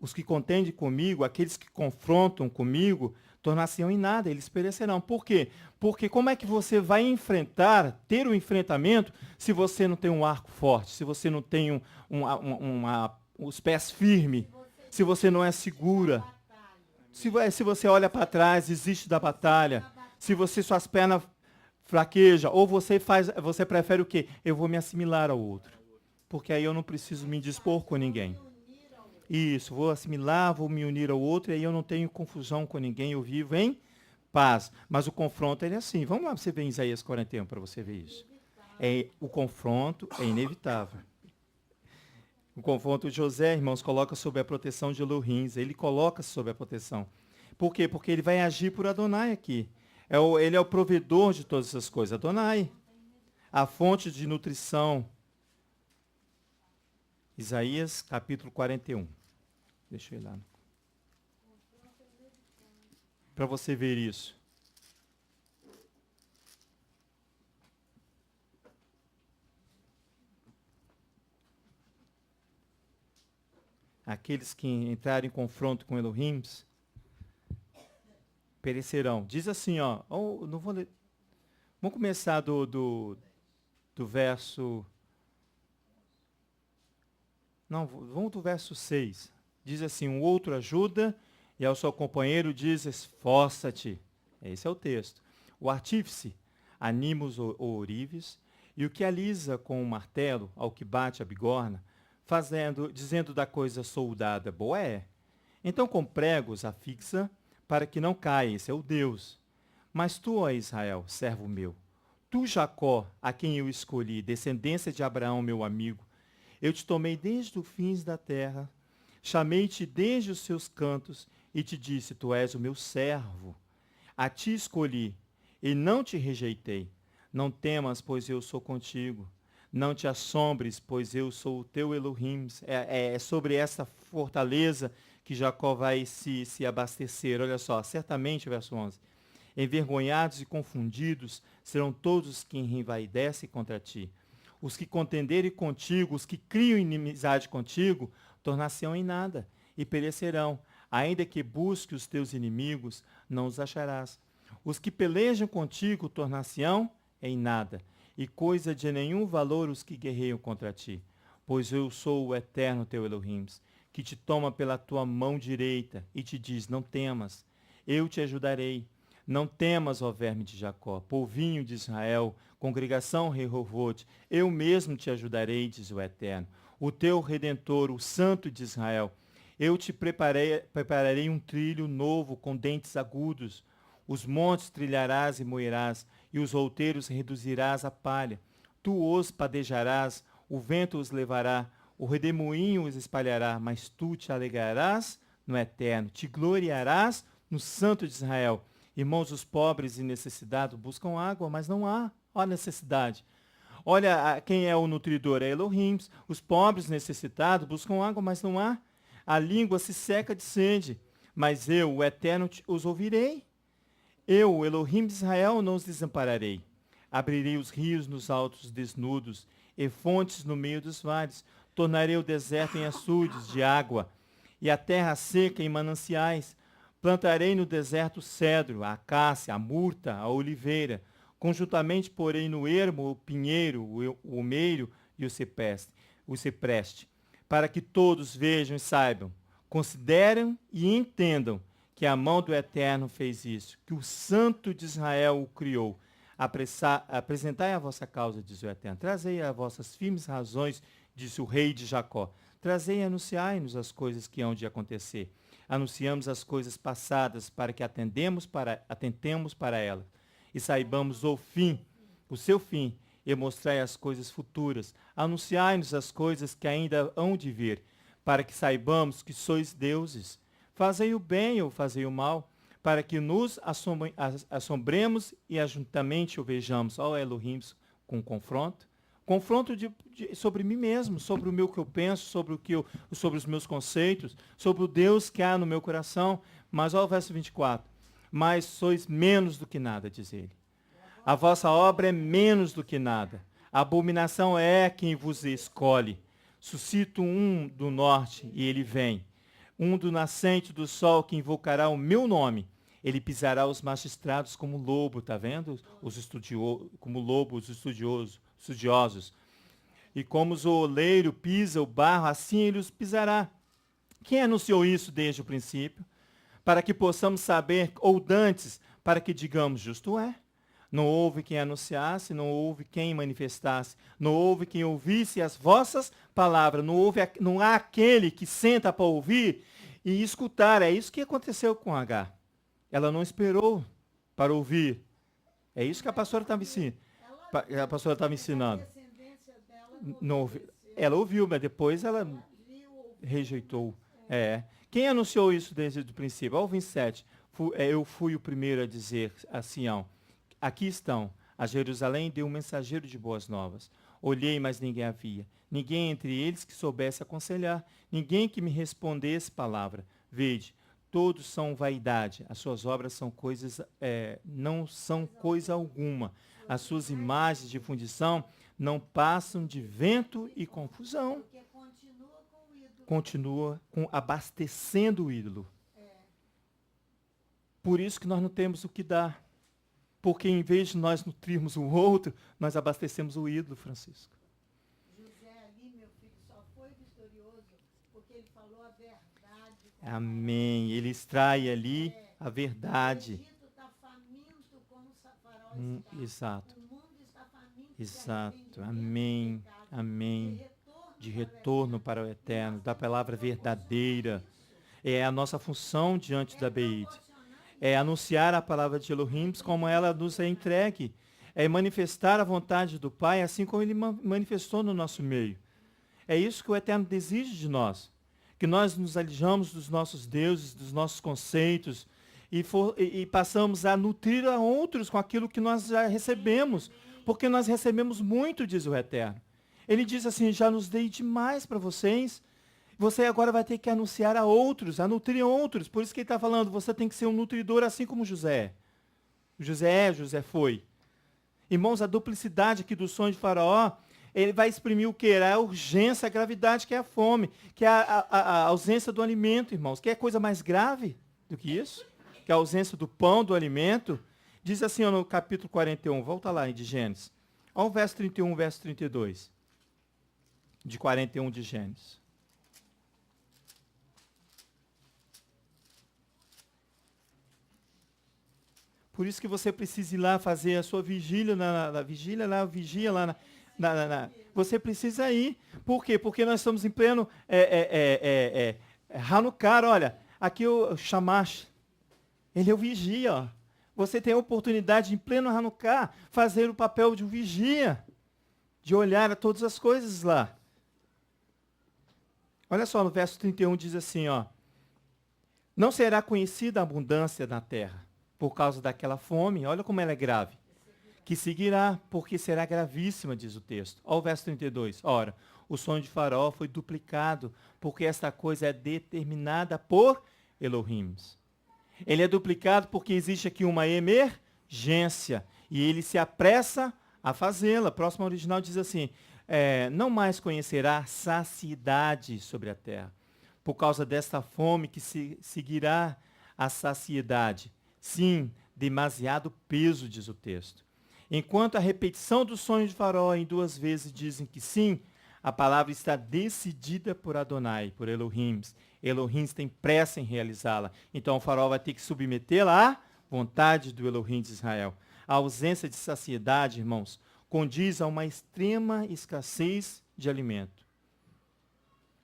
os que contendem comigo, aqueles que confrontam comigo, tornar-se-ão em nada, eles perecerão. Por quê? Porque como é que você vai ter um enfrentamento se você não tem um arco forte, se você não tem os pés firmes, se você não é segura, se você olha para trás, desiste da batalha, se suas pernas fraquejam, ou você prefere o quê? Eu vou me assimilar ao outro. Porque aí eu não preciso me dispor com ninguém. Isso, vou assimilar, vou me unir ao outro, e aí eu não tenho confusão com ninguém, eu vivo em paz. Mas o confronto ele é assim. Vamos lá, você ver em Isaías 41 para você ver isso. O confronto é inevitável. O confronto de José, irmãos, coloca sob a proteção de Elohim. Ele coloca sob a proteção. Por quê? Porque ele vai agir por Adonai aqui. Ele é o provedor de todas essas coisas. Adonai. A fonte de nutrição. Isaías, capítulo 41. Deixa eu ir lá. Para você ver isso. aqueles que entrarem em confronto com Elohim, perecerão. Diz assim, ó, não vou ler. Vamos começar do verso... Não, vamos do verso 6. Diz assim, um outro ajuda e ao seu companheiro diz, esforça-te. Esse é o texto. O artífice anima os ourives e o que alisa com o martelo ao que bate a bigorna, dizendo da coisa soldada, boa é. Então com pregos a fixa para que não caia, esse é o Deus. Mas tu, ó Israel, servo meu, tu, Jacó, a quem eu escolhi, descendência de Abraão, meu amigo, eu te tomei desde os fins da terra, chamei-te desde os seus cantos e te disse, tu és o meu servo. A ti escolhi e não te rejeitei. Não temas, pois eu sou contigo. Não te assombres, pois eu sou o teu Elohim. É sobre essa fortaleza que Jacó vai se abastecer. Olha só, certamente, verso 11. Envergonhados e confundidos serão todos os que envaidecem contra ti. Os que contenderem contigo, os que criam inimizade contigo, tornar-se-ão em nada e perecerão. Ainda que busque os teus inimigos, não os acharás. Os que pelejam contigo tornar-se-ão em nada, e coisa de nenhum valor os que guerreiam contra ti. Pois eu sou o eterno teu Elohim, que te toma pela tua mão direita e te diz, não temas, eu te ajudarei. Não temas, ó verme de Jacó, polvinho de Israel, congregação Rehovot, eu mesmo te ajudarei, diz o Eterno, o teu Redentor, o Santo de Israel. Eu te prepararei um trilho novo com dentes agudos. Os montes trilharás e moerás, e os outeiros reduzirás a palha. Tu os padejarás, o vento os levará, o redemoinho os espalhará, mas tu te alegrarás no Eterno, te gloriarás no Santo de Israel. Irmãos, os pobres e necessitados buscam água, mas não há. Olha a necessidade. Olha quem é o nutridor, é Elohim. Os pobres necessitados buscam água, mas não há. A língua se seca de sede, mas eu, o Eterno, os ouvirei. Eu, o Elohim de Israel, não os desampararei. Abrirei os rios nos altos desnudos e fontes no meio dos vales. Tornarei o deserto em açudes de água e a terra seca em mananciais. Plantarei no deserto cedro, a acácia, a murta, a oliveira. Conjuntamente porei no ermo o pinheiro, o almeiro e o cipreste, para que todos vejam e saibam, considerem e entendam que a mão do Eterno fez isso, que o Santo de Israel o criou. Apresentai a vossa causa, diz o Eterno. Trazei as vossas firmes razões, disse o rei de Jacó. Trazei e anunciai-nos as coisas que hão de acontecer. Anunciamos as coisas passadas para que atentemos para ela e saibamos o seu fim, e mostrai as coisas futuras. Anunciai-nos as coisas que ainda hão de vir, para que saibamos que sois deuses. Fazei o bem ou fazei o mal, para que nos assombremos e juntamente o vejamos. Ó Elohim, com confronto. Confronto sobre mim mesmo, sobre o meu que eu penso, sobre os meus conceitos, sobre o Deus que há no meu coração. Mas olha o verso 24. Mas sois menos do que nada, diz ele. A vossa obra é menos do que nada. A abominação é quem vos escolhe. Suscito um do norte e ele vem. Um do nascente do sol que invocará o meu nome. Ele pisará os magistrados como lobo, está vendo? Como lobo, os estudiosos. E como o oleiro pisa o barro, assim ele os pisará. Quem anunciou isso desde o princípio? Para que possamos saber, ou dantes, para que digamos, justo é. Não houve quem anunciasse, não houve quem manifestasse, não houve quem ouvisse as vossas palavras, não há aquele que senta para ouvir e escutar. É isso que aconteceu com Agar. Ela não esperou para ouvir. É isso que a pastora estava ensinando. A pastora estava ensinando. Não ouvi, ela ouviu, mas depois ela rejeitou. Quem anunciou isso desde o princípio? Ao 27. Eu fui o primeiro a dizer a Sião, aqui estão. A Jerusalém deu um mensageiro de boas novas. Olhei, mas ninguém havia. Ninguém entre eles que soubesse aconselhar. Ninguém que me respondesse palavra. Vede, todos são vaidade. As suas obras são coisas, não são coisa alguma. As suas imagens de fundição não passam de vento e confusão. continua abastecendo o ídolo. Por isso que nós não temos o que dar. Porque em vez de nós nutrirmos o outro, nós abastecemos o ídolo, Francisco. José ali, meu filho, só foi vitorioso porque ele falou a verdade. Amém. Ele extrai ali a verdade. O Egito está faminto como o Faraó está. Exato. O mundo está faminto Exato. Amém. Amém. De retorno para o eterno, da palavra verdadeira. É a nossa função diante da Beid. É anunciar a palavra de Elohim como ela nos é entregue. É manifestar a vontade do Pai, assim como ele manifestou no nosso meio. É isso que o Eterno exige de nós. Que nós nos alijamos dos nossos deuses, dos nossos conceitos, e passamos a nutrir a outros com aquilo que nós já recebemos. Porque nós recebemos muito, diz o Eterno. Ele diz assim, já nos dei demais para vocês. Você agora vai ter que anunciar a outros, a nutrir outros. Por isso que ele está falando, você tem que ser um nutridor assim como José. José foi. Irmãos, a duplicidade aqui do sonho de Faraó, ele vai exprimir o quê? A urgência, a gravidade, que é a fome, que é a ausência do alimento, irmãos. Que é coisa mais grave do que isso? Que é a ausência do pão, do alimento. Diz assim no capítulo 41, volta lá de Gênesis. Olha o verso 31, verso 32. De 41 de Gênesis. Por isso que você precisa ir lá fazer a sua vigília, você precisa ir. Por quê? Porque nós estamos em pleno Hanukkah, olha. Aqui o Shamash, ele é o vigia, ó. Você tem a oportunidade, em pleno Hanukkah, fazer o papel de um vigia, de olhar a todas as coisas lá. Olha só, no verso 31 diz assim, ó. Não será conhecida a abundância na terra, por causa daquela fome, olha como ela é grave, que seguirá, porque será gravíssima, diz o texto. Olha o verso 32. Ora, o sonho de Faraó foi duplicado, porque esta coisa é determinada por Elohim. Ele é duplicado porque existe aqui uma emergência, e ele se apressa a fazê-la. Próximo original diz assim, não mais conhecerá saciedade sobre a terra, por causa desta fome que seguirá a saciedade. Sim, demasiado peso, diz o texto. Enquanto a repetição do sonho de Faraó em 2 vezes dizem que sim, a palavra está decidida por Adonai, por Elohim. Elohim tem pressa em realizá-la. Então o Faraó vai ter que submetê-la à vontade do Elohim de Israel. A ausência de saciedade, irmãos, condiz a uma extrema escassez de alimento.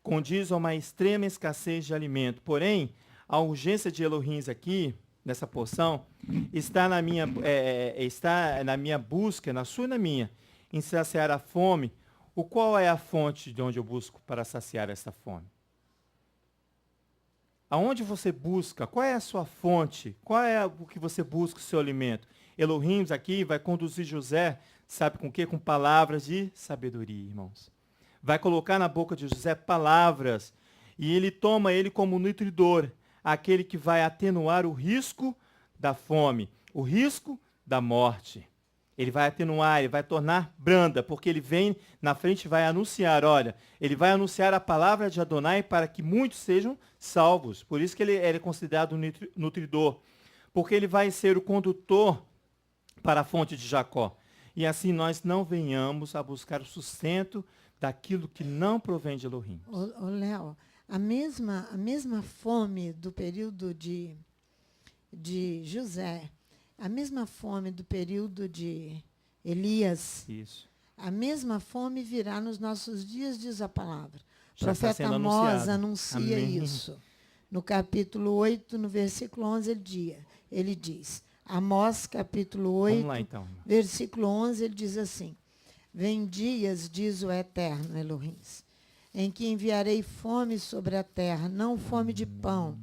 Condiz a uma extrema escassez de alimento. Porém, a urgência de Elohim aqui, nessa porção, está na minha busca, na sua e na minha, em saciar a fome. Qual é a fonte de onde eu busco para saciar essa fome? Aonde você busca? Qual é a sua fonte? Qual é o que você busca o seu alimento? Elohim aqui vai conduzir José, sabe com o quê? Com palavras de sabedoria, irmãos. Vai colocar na boca de José palavras, e ele toma ele como nutridor, aquele que vai atenuar o risco da fome, o risco da morte. Ele vai atenuar, ele vai tornar branda, porque ele vem na frente e vai anunciar, olha, ele vai anunciar a palavra de Adonai para que muitos sejam salvos. Por isso que ele é considerado nutridor, porque ele vai ser o condutor para a fonte de Jacó. E assim nós não venhamos a buscar o sustento daquilo que não provém de Elohim. Léo, a mesma fome do período de José, a mesma fome do período de Elias, isso. A mesma fome virá nos nossos dias, diz a palavra. O Já está profeta sendo Amós anunciado. anuncia Amém. isso. No capítulo 8, no versículo 11, ele diz, Amós, capítulo 8, Vamos lá, então. versículo 11, ele diz assim, vem dias, diz o Eterno Elohim, em que enviarei fome sobre a terra, não fome de pão,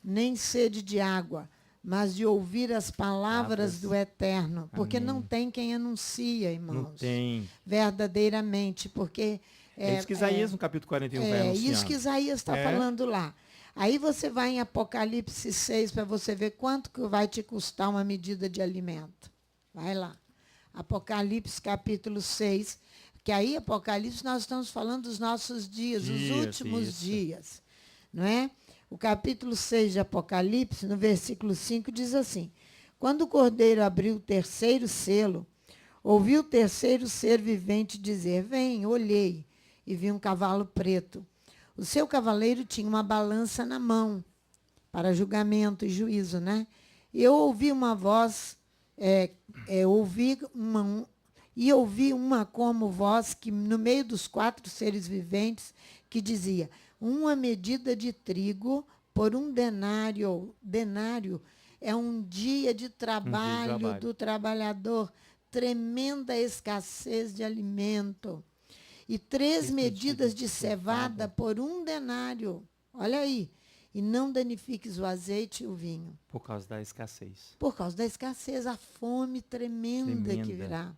nem sede de água, mas de ouvir as palavras do Eterno, porque Amém. não tem quem anuncia, irmãos. Não tem. Verdadeiramente, porque... É isso que Isaías, no capítulo 41, vai anunciando. Isso que Isaías está falando lá. Aí você vai em Apocalipse 6 para você ver quanto que vai te custar uma medida de alimento. Vai lá. Apocalipse capítulo 6. Porque aí, Apocalipse, nós estamos falando dos nossos dias, os últimos isso. dias. Não é? O capítulo 6 de Apocalipse, no versículo 5, diz assim: quando o Cordeiro abriu o terceiro selo, ouvi o terceiro ser vivente dizer: vem, olhei, e vi um cavalo preto. O seu cavaleiro tinha uma balança na mão, para julgamento e juízo, né? E eu ouvi uma voz, ouvi uma como voz que no meio dos 4 seres viventes, que dizia: uma medida de trigo por um denário. Denário é um dia de trabalho do trabalhador, tremenda escassez de alimento. E 3 medidas de cevada por um denário. Olha aí. E não danifiques o azeite e o vinho. Por causa da escassez. Por causa da escassez, a fome tremenda que virá,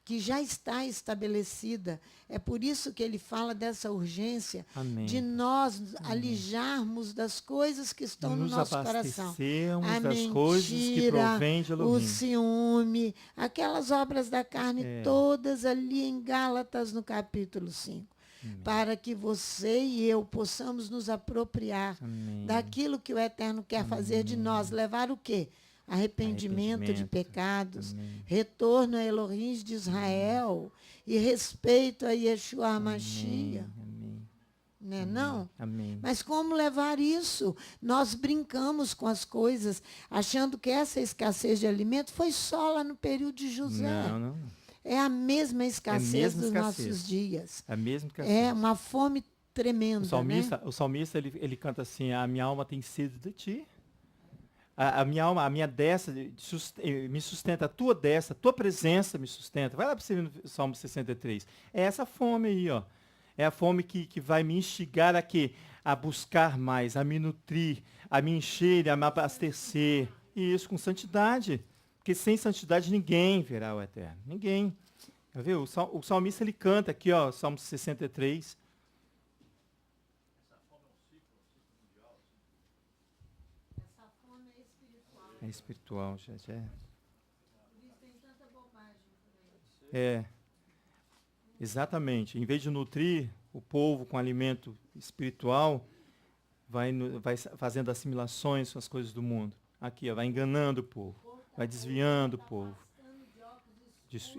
que já está estabelecida. É por isso que ele fala dessa urgência. Amém. De nós alijarmos das coisas que estão no nosso coração. A das mentira, coisas que provém de Elohim. o ciúme, aquelas obras da carne todas ali em Gálatas, no capítulo 5. Para que você e eu possamos nos apropriar daquilo que o Eterno quer fazer de nós. Levar o quê? Arrependimento de pecados, retorno a Elohim de Israel e respeito a Yeshua HaMashiach. Né, não? Amém. Mas como levar isso? Nós brincamos com as coisas, achando que essa escassez de alimento foi só lá no período de José. Não. É a mesma escassez dos nossos dias. A mesma escassez. É uma fome tremenda. O salmista ele canta assim: a minha alma tem sede de ti. A minha alma, a minha destra me sustenta, a tua destra, a tua presença me sustenta. Vai lá para você ver no Salmo 63. É essa fome aí, ó. É a fome que vai me instigar a quê? A buscar mais, a me nutrir, a me encher, a me abastecer. E isso com santidade. Porque sem santidade ninguém verá o Eterno. Ninguém. Quer ver? O salmista ele canta aqui, ó, Salmo 63. Essa fome é espiritual. É espiritual, gente. Por isso tem tanta bobagem por aí. Exatamente. Em vez de nutrir o povo com alimento espiritual, vai fazendo assimilações com as coisas do mundo. Aqui, ó, vai enganando o povo. Vai desviando o povo.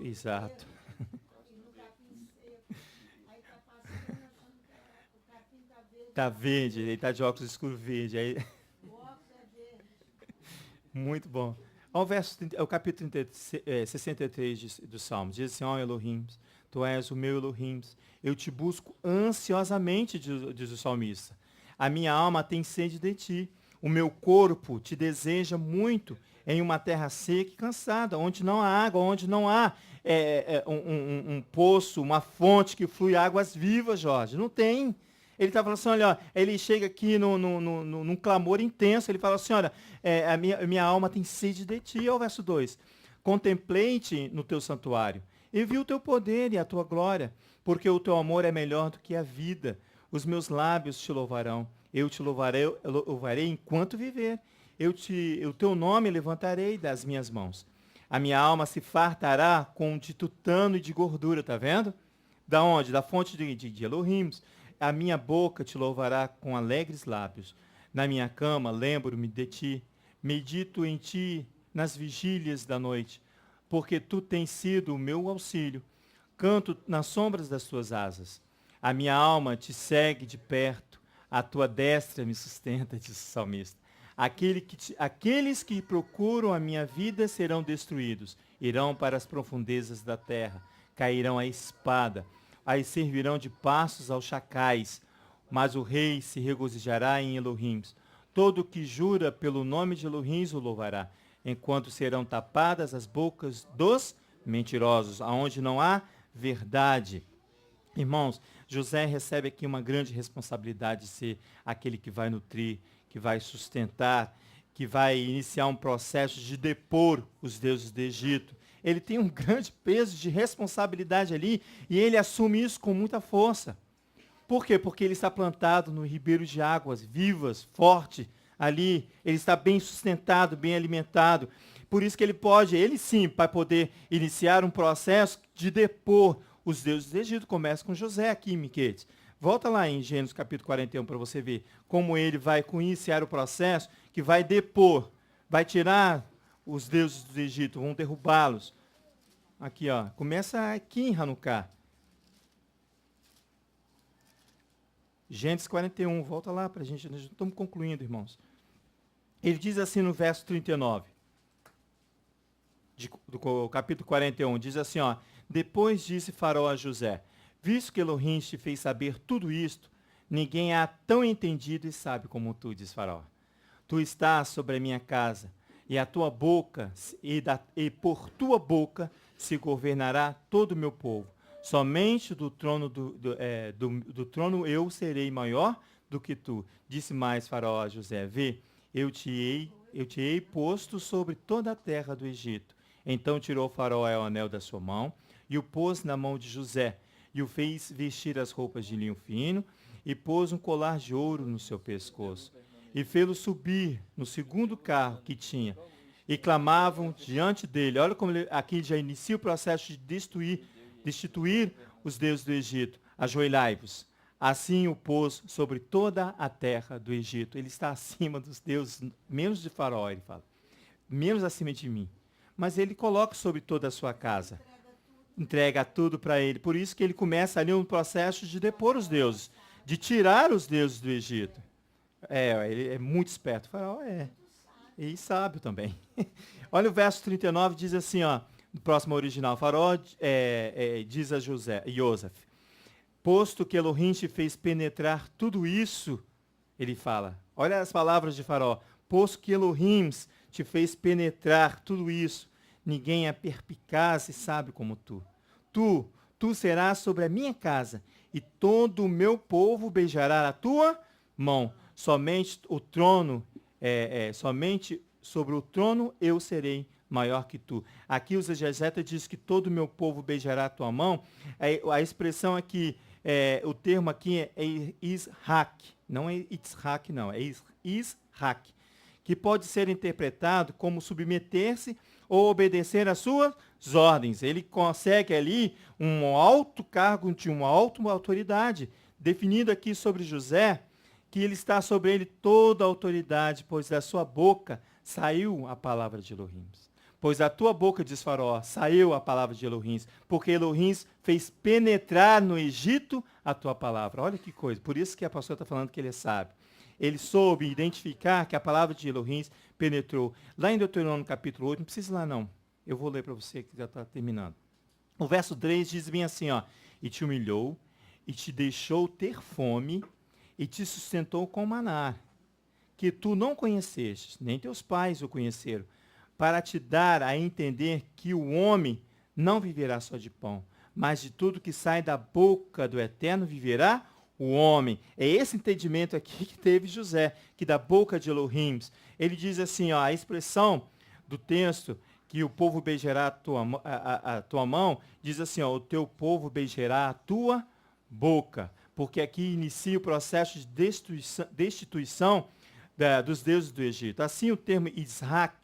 Exato. Tá verde, ele tá de óculos escuro verde. Aí... Muito bom. O capítulo 63 do Salmo. Diz assim: ó Elohim, tu és o meu Elohim. Eu te busco ansiosamente, diz o salmista. A minha alma tem sede de ti. O meu corpo te deseja muito em uma terra seca e cansada, onde não há água, onde não há um poço, uma fonte que flui águas vivas, Jorge. Não tem. Ele está falando assim, olha, ele chega aqui num clamor intenso, ele fala assim, olha, a minha alma tem sede de ti, é o verso 2. Contemplei-te no teu santuário, e vi o teu poder e a tua glória, porque o teu amor é melhor do que a vida. Os meus lábios te louvarão. Eu te louvarei enquanto viver. O teu nome levantarei das minhas mãos. A minha alma se fartará de tutano e de gordura, tá vendo? Da onde? Da fonte de Elohim. A minha boca te louvará com alegres lábios. Na minha cama lembro-me de ti. Medito em ti nas vigílias da noite, porque tu tens sido o meu auxílio. Canto nas sombras das tuas asas. A minha alma te segue de perto. A tua destra me sustenta, diz o salmista. Aqueles que procuram a minha vida serão destruídos. Irão para as profundezas da terra. Cairão a espada. Aí servirão de passos aos chacais. Mas o rei se regozijará em Elohim. Todo que jura pelo nome de Elohim o louvará. Enquanto serão tapadas as bocas dos mentirosos, aonde não há verdade. Irmãos, José recebe aqui uma grande responsabilidade de ser aquele que vai nutrir, que vai sustentar, que vai iniciar um processo de depor os deuses do Egito. Ele tem um grande peso de responsabilidade ali e ele assume isso com muita força. Por quê? Porque ele está plantado no ribeiro de águas vivas, forte, ali. Ele está bem sustentado, bem alimentado. Por isso que ele sim, vai poder iniciar um processo de depor os deuses do Egito. Começa com José aqui, Miquetes. Volta lá em Gênesis capítulo 41 para você ver como ele vai iniciar o processo que vai depor, vai tirar os deuses do Egito, vão derrubá-los. Aqui, ó, começa aqui em Hanukkah. Gênesis 41, volta lá para a gente, nós estamos concluindo, irmãos. Ele diz assim no verso 39, do capítulo 41, diz assim, ó, depois disse Faraó a José, visto que Elohim te fez saber tudo isto, ninguém há tão entendido e sabe como tu, diz Faraó. Tu estás sobre a minha casa, e a tua boca, e por tua boca se governará todo o meu povo. Somente do trono do trono eu serei maior do que tu. Disse mais Faraó a José, vê, eu te hei posto sobre toda a terra do Egito. Então tirou Faraó o anel da sua mão, e o pôs na mão de José, e o fez vestir as roupas de linho fino, e pôs um colar de ouro no seu pescoço, e fê-lo subir no segundo carro que tinha, e clamavam diante dele. Olha como aqui já inicia o processo de destituir os deuses do Egito. Ajoelhai-vos. Assim o pôs sobre toda a terra do Egito. Ele está acima dos deuses, menos de Faraó, ele fala. Menos acima de mim. Mas ele coloca sobre toda a sua casa. Entrega tudo para ele. Por isso que ele começa ali um processo de depor os deuses, de tirar os deuses do Egito. Ele é muito esperto. O Faraó e sábio também. Olha o verso 39, diz assim, ó, no próximo original. Faraó diz a Joseph, posto que Elohim te fez penetrar tudo isso, ele fala. Olha as palavras de Faraó. Posto que Elohim te fez penetrar tudo isso, ninguém é perspicaz e sabe como tu. Tu serás sobre a minha casa, e todo o meu povo beijará a tua mão. Somente sobre o trono eu serei maior que tu. Aqui o exegeta diz que todo o meu povo beijará a tua mão. A expressão aqui, o termo aqui é Ishak, não é Itzhak, não, é Ishak, que pode ser interpretado como submeter-se ou obedecer às suas ordens. Ele consegue ali um alto cargo de uma alta autoridade, definido aqui sobre José, que ele está sobre ele toda a autoridade, pois da sua boca saiu a palavra de Elohim. Pois da tua boca, diz Faraó, saiu a palavra de Elohim, porque Elohim fez penetrar no Egito a tua palavra. Olha que coisa, por isso que a pastora está falando que ele é sábio. Ele soube identificar que a palavra de Elohim penetrou. Lá em Deuteronômio capítulo 8, não precisa ir lá não, eu vou ler para você que já está terminando. O verso 3 diz bem assim, ó, e te humilhou, e te deixou ter fome, e te sustentou com maná, que tu não conhecestes, nem teus pais o conheceram, para te dar a entender que o homem não viverá só de pão, mas de tudo que sai da boca do Eterno viverá o homem. É esse entendimento aqui que teve José, que da boca de Elohim. Ele diz assim, ó, a expressão do texto, que o povo beijará a tua mão, diz assim, ó, o teu povo beijará a tua boca. Porque aqui inicia o processo de destituição dos deuses do Egito. Assim, o termo Ishak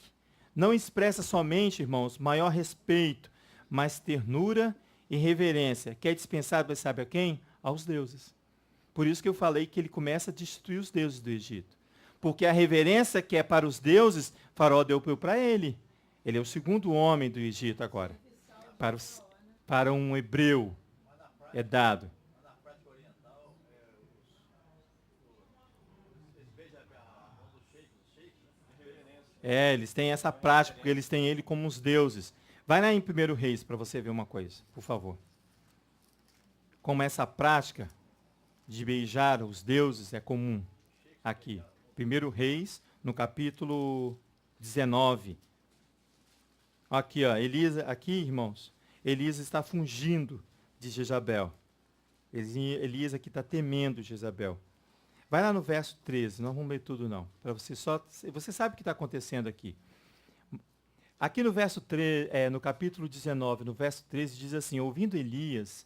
não expressa somente, irmãos, maior respeito, mas ternura e reverência, que é dispensado, sabe a quem? Aos deuses. Por isso que eu falei que ele começa a destituir os deuses do Egito. Porque a reverência que é para os deuses, Faraó deu para ele. Ele é o segundo homem do Egito agora. Para um hebreu é dado. Eles têm essa prática, porque eles têm ele como os deuses. Vai lá em 1 Reis para você ver uma coisa, por favor. Como essa prática de beijar os deuses é comum aqui. 1 Reis, no capítulo 19. Aqui, ó, aqui, irmãos, Elias está fugindo de Jezabel. Elias aqui está temendo Jezabel. Vai lá no verso 13, não vamos ler tudo não. Você sabe o que está acontecendo aqui. Aqui no verso 13, no capítulo 19, no verso 13, diz assim, ouvindo Elias,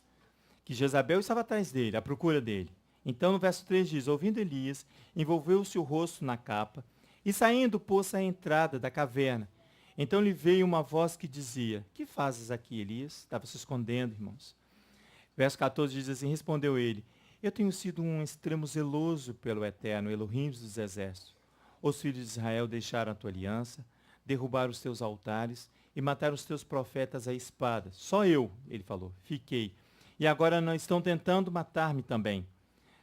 que Jezabel estava atrás dele, à procura dele. Então no verso 13 diz, ouvindo Elias, envolveu-se o rosto na capa, e saindo pôs-se à entrada da caverna. Então lhe veio uma voz que dizia, que fazes aqui, Elias? Estava se escondendo, irmãos. Verso 14 diz assim, respondeu ele, eu tenho sido um extremo zeloso pelo Eterno, Elohim dos exércitos. Os filhos de Israel deixaram a tua aliança, derrubaram os teus altares e mataram os teus profetas à espada. Só eu, ele falou, fiquei. E agora não estão tentando matar-me também.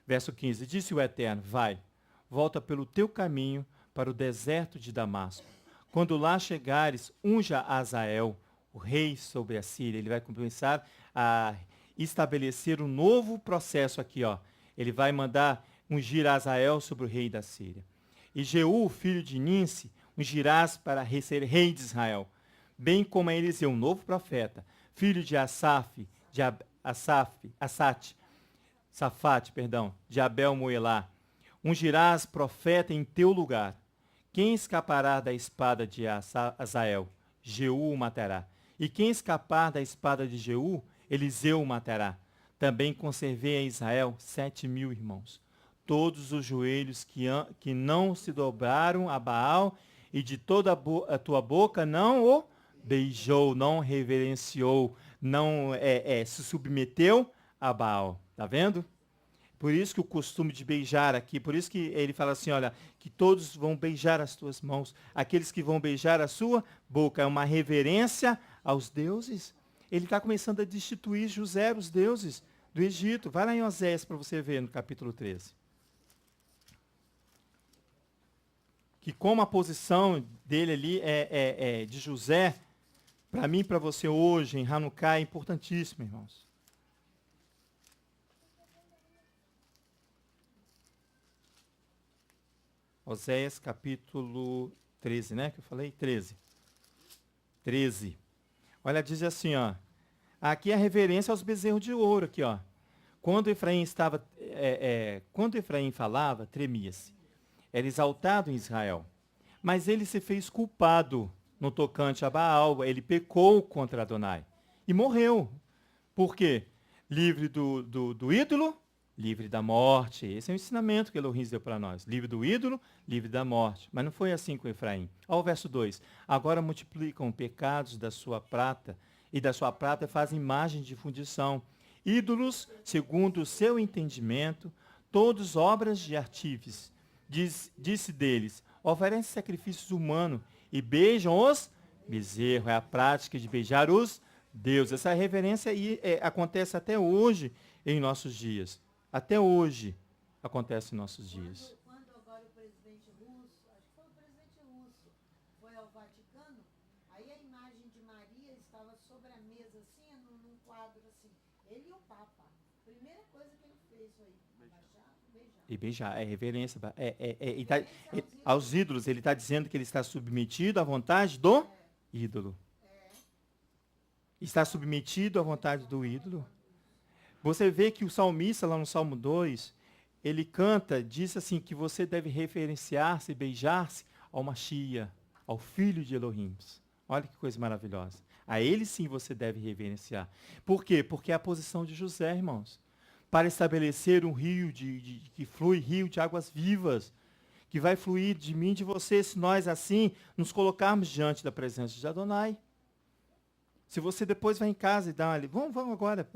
Verso 15, disse o Eterno, vai, volta pelo teu caminho para o deserto de Damasco. Quando lá chegares, unja Azael, o rei sobre a Síria. Ele vai começar a estabelecer um novo processo aqui, ó. Ele vai mandar ungir Azael sobre o rei da Síria. E Jeú, filho de Ninsi, ungirás para ser rei de Israel, bem como a Eliseu, um novo profeta, filho de Safate, de Abel Moelá. Ungirás profeta em teu lugar. Quem escapará da espada de Azael? Jeú o matará. E quem escapar da espada de Jeú, Eliseu o matará. Também conservei a Israel 7.000 irmãos. Todos os joelhos que não se dobraram a Baal, e de toda a tua boca não o beijou, não reverenciou, não se submeteu a Baal. Tá vendo? Por isso que o costume de beijar aqui, por isso que ele fala assim, olha, que todos vão beijar as tuas mãos, aqueles que vão beijar a sua boca, é uma reverência aos deuses. Ele está começando a destituir José, os deuses do Egito. Vai lá em Oséias para você ver no capítulo 13. Que como a posição dele ali de José, para mim e para você hoje, em Hanukkah, é importantíssimo, irmãos. Oséias capítulo 13, né? Que eu falei? 13. 13. Olha, diz assim, ó. Aqui é a reverência aos bezerros de ouro, aqui, ó. Quando Efraim falava, tremia-se. Era exaltado em Israel. Mas ele se fez culpado no tocante a Baal. Ele pecou contra Adonai. E morreu. Por quê? Livre do ídolo, livre da morte. Esse é o ensinamento que Elohim deu para nós. Livre do ídolo, livre da morte. Mas não foi assim com Efraim. Olha o verso 2. Agora multiplicam pecados da sua prata, e da sua prata fazem imagem de fundição. Ídolos, segundo o seu entendimento, todos obras de artífice. Disse deles, oferecem sacrifícios humanos e beijam os bezerros. É a prática de beijar os deuses. Essa reverência aí acontece até hoje em nossos dias. Até hoje acontece em nossos dias. Quando agora o presidente russo, acho que foi o presidente russo, foi ao Vaticano, aí a imagem de Maria estava sobre a mesa, assim, num quadro assim. Ele e o Papa. Primeira coisa que ele fez foi abaixar, beijar. E beijar, é reverência. Aos ídolos, ele está dizendo que ele está submetido à vontade do ídolo. Está submetido à vontade do ídolo. Você vê que o salmista, lá no Salmo 2, ele canta, diz assim, que você deve referenciar-se, beijar-se ao Machia, ao filho de Elohim. Olha que coisa maravilhosa. A ele sim você deve reverenciar. Por quê? Porque é a posição de José, irmãos. Para estabelecer um rio que flui, rio de águas vivas, que vai fluir de mim e de você, se nós assim nos colocarmos diante da presença de Adonai. Se você depois vai em casa e dá uma... Vamos agora,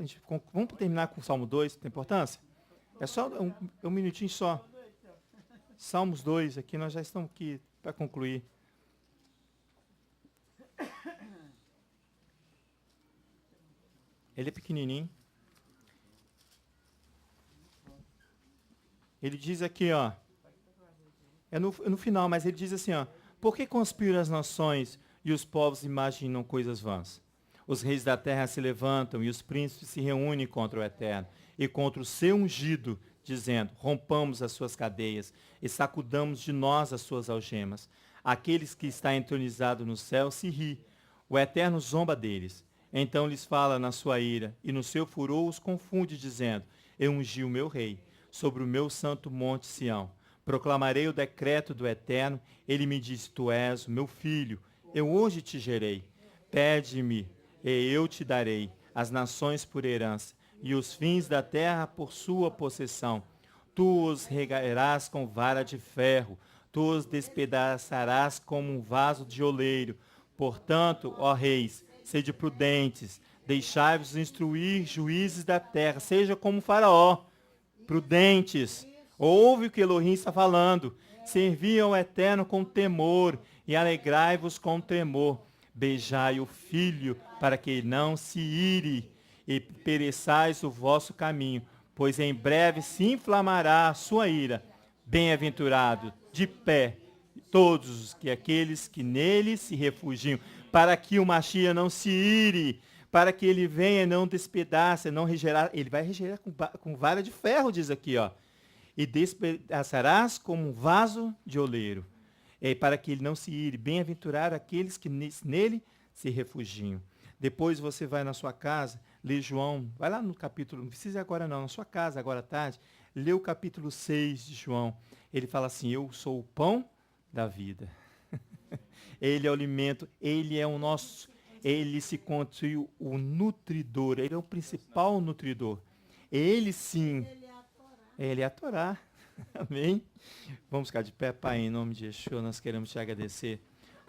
vamos terminar com o Salmo 2, tem importância? É só um minutinho só. Salmos 2, aqui nós já estamos aqui para concluir. Ele é pequenininho. Ele diz aqui, ó. É no final, mas ele diz assim, ó. Por que conspiram as nações e os povos imaginam coisas vãs? Os reis da terra se levantam e os príncipes se reúnem contra o Eterno e contra o seu ungido, dizendo, rompamos as suas cadeias e sacudamos de nós as suas algemas. Aqueles que está entronizado no céu se ri. O Eterno zomba deles. Então lhes fala na sua ira e no seu furor os confunde, dizendo, eu ungi o meu rei sobre o meu santo monte Sião. Proclamarei o decreto do Eterno. Ele me diz, tu és o meu filho, eu hoje te gerei. Pede-me, e eu te darei as nações por herança, e os fins da terra por sua possessão. Tu os regarás com vara de ferro, tu os despedaçarás como um vaso de oleiro. Portanto, ó reis, sede prudentes, Deixai-vos instruir, juízes da terra. Seja como Faraó, prudentes. Ouve o que Elohim está falando. Servi ao Eterno com temor e alegrai-vos com tremor. Beijai o filho, para que não se ire, e pereçais o vosso caminho, pois em breve se inflamará a sua ira. Bem-aventurado, de pé, todos aqueles que nele se refugiam, para que o Mashiach não se ire, para que ele venha e não despedace, não regerar. Ele vai regerar com vara de ferro, diz aqui, ó. E despedaçarás como um vaso de oleiro. Para que ele não se ire. Bem-aventurado aqueles que nele se refugiam. Depois você vai na sua casa, lê João, vai lá no capítulo, não precisa agora não, na sua casa, agora à tarde, lê o capítulo 6 de João. Ele fala assim, eu sou o pão da vida. Ele é o alimento, ele é o nosso, ele se constitui o nutridor, ele é o principal nutridor. Ele sim, ele é a Torá. Amém? Vamos ficar de pé, Pai, em nome de Yeshua, nós queremos te agradecer.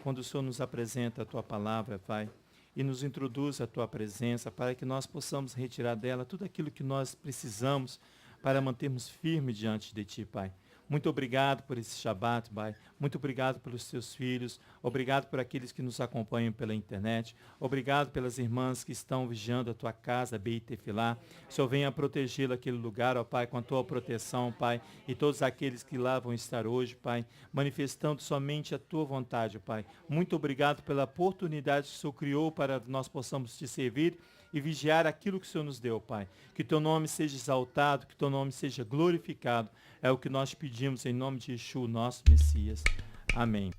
Quando o Senhor nos apresenta a tua palavra, Pai, e nos introduz a tua presença, para que nós possamos retirar dela tudo aquilo que nós precisamos para mantermos firme diante de ti, Pai. Muito obrigado por esse Shabat, Pai. Muito obrigado pelos teus filhos. Obrigado por aqueles que nos acompanham pela internet. Obrigado pelas irmãs que estão vigiando a tua casa, Beit Tefilá. Senhor, venha protegê-lo aquele lugar, ó Pai, com a tua proteção, Pai. E todos aqueles que lá vão estar hoje, Pai, manifestando somente a tua vontade, Pai. Muito obrigado pela oportunidade que o Senhor criou para nós possamos te servir e vigiar aquilo que o Senhor nos deu, Pai. Que teu nome seja exaltado, que teu nome seja glorificado. É o que nós pedimos em nome de Yeshua, nosso Messias. Amém.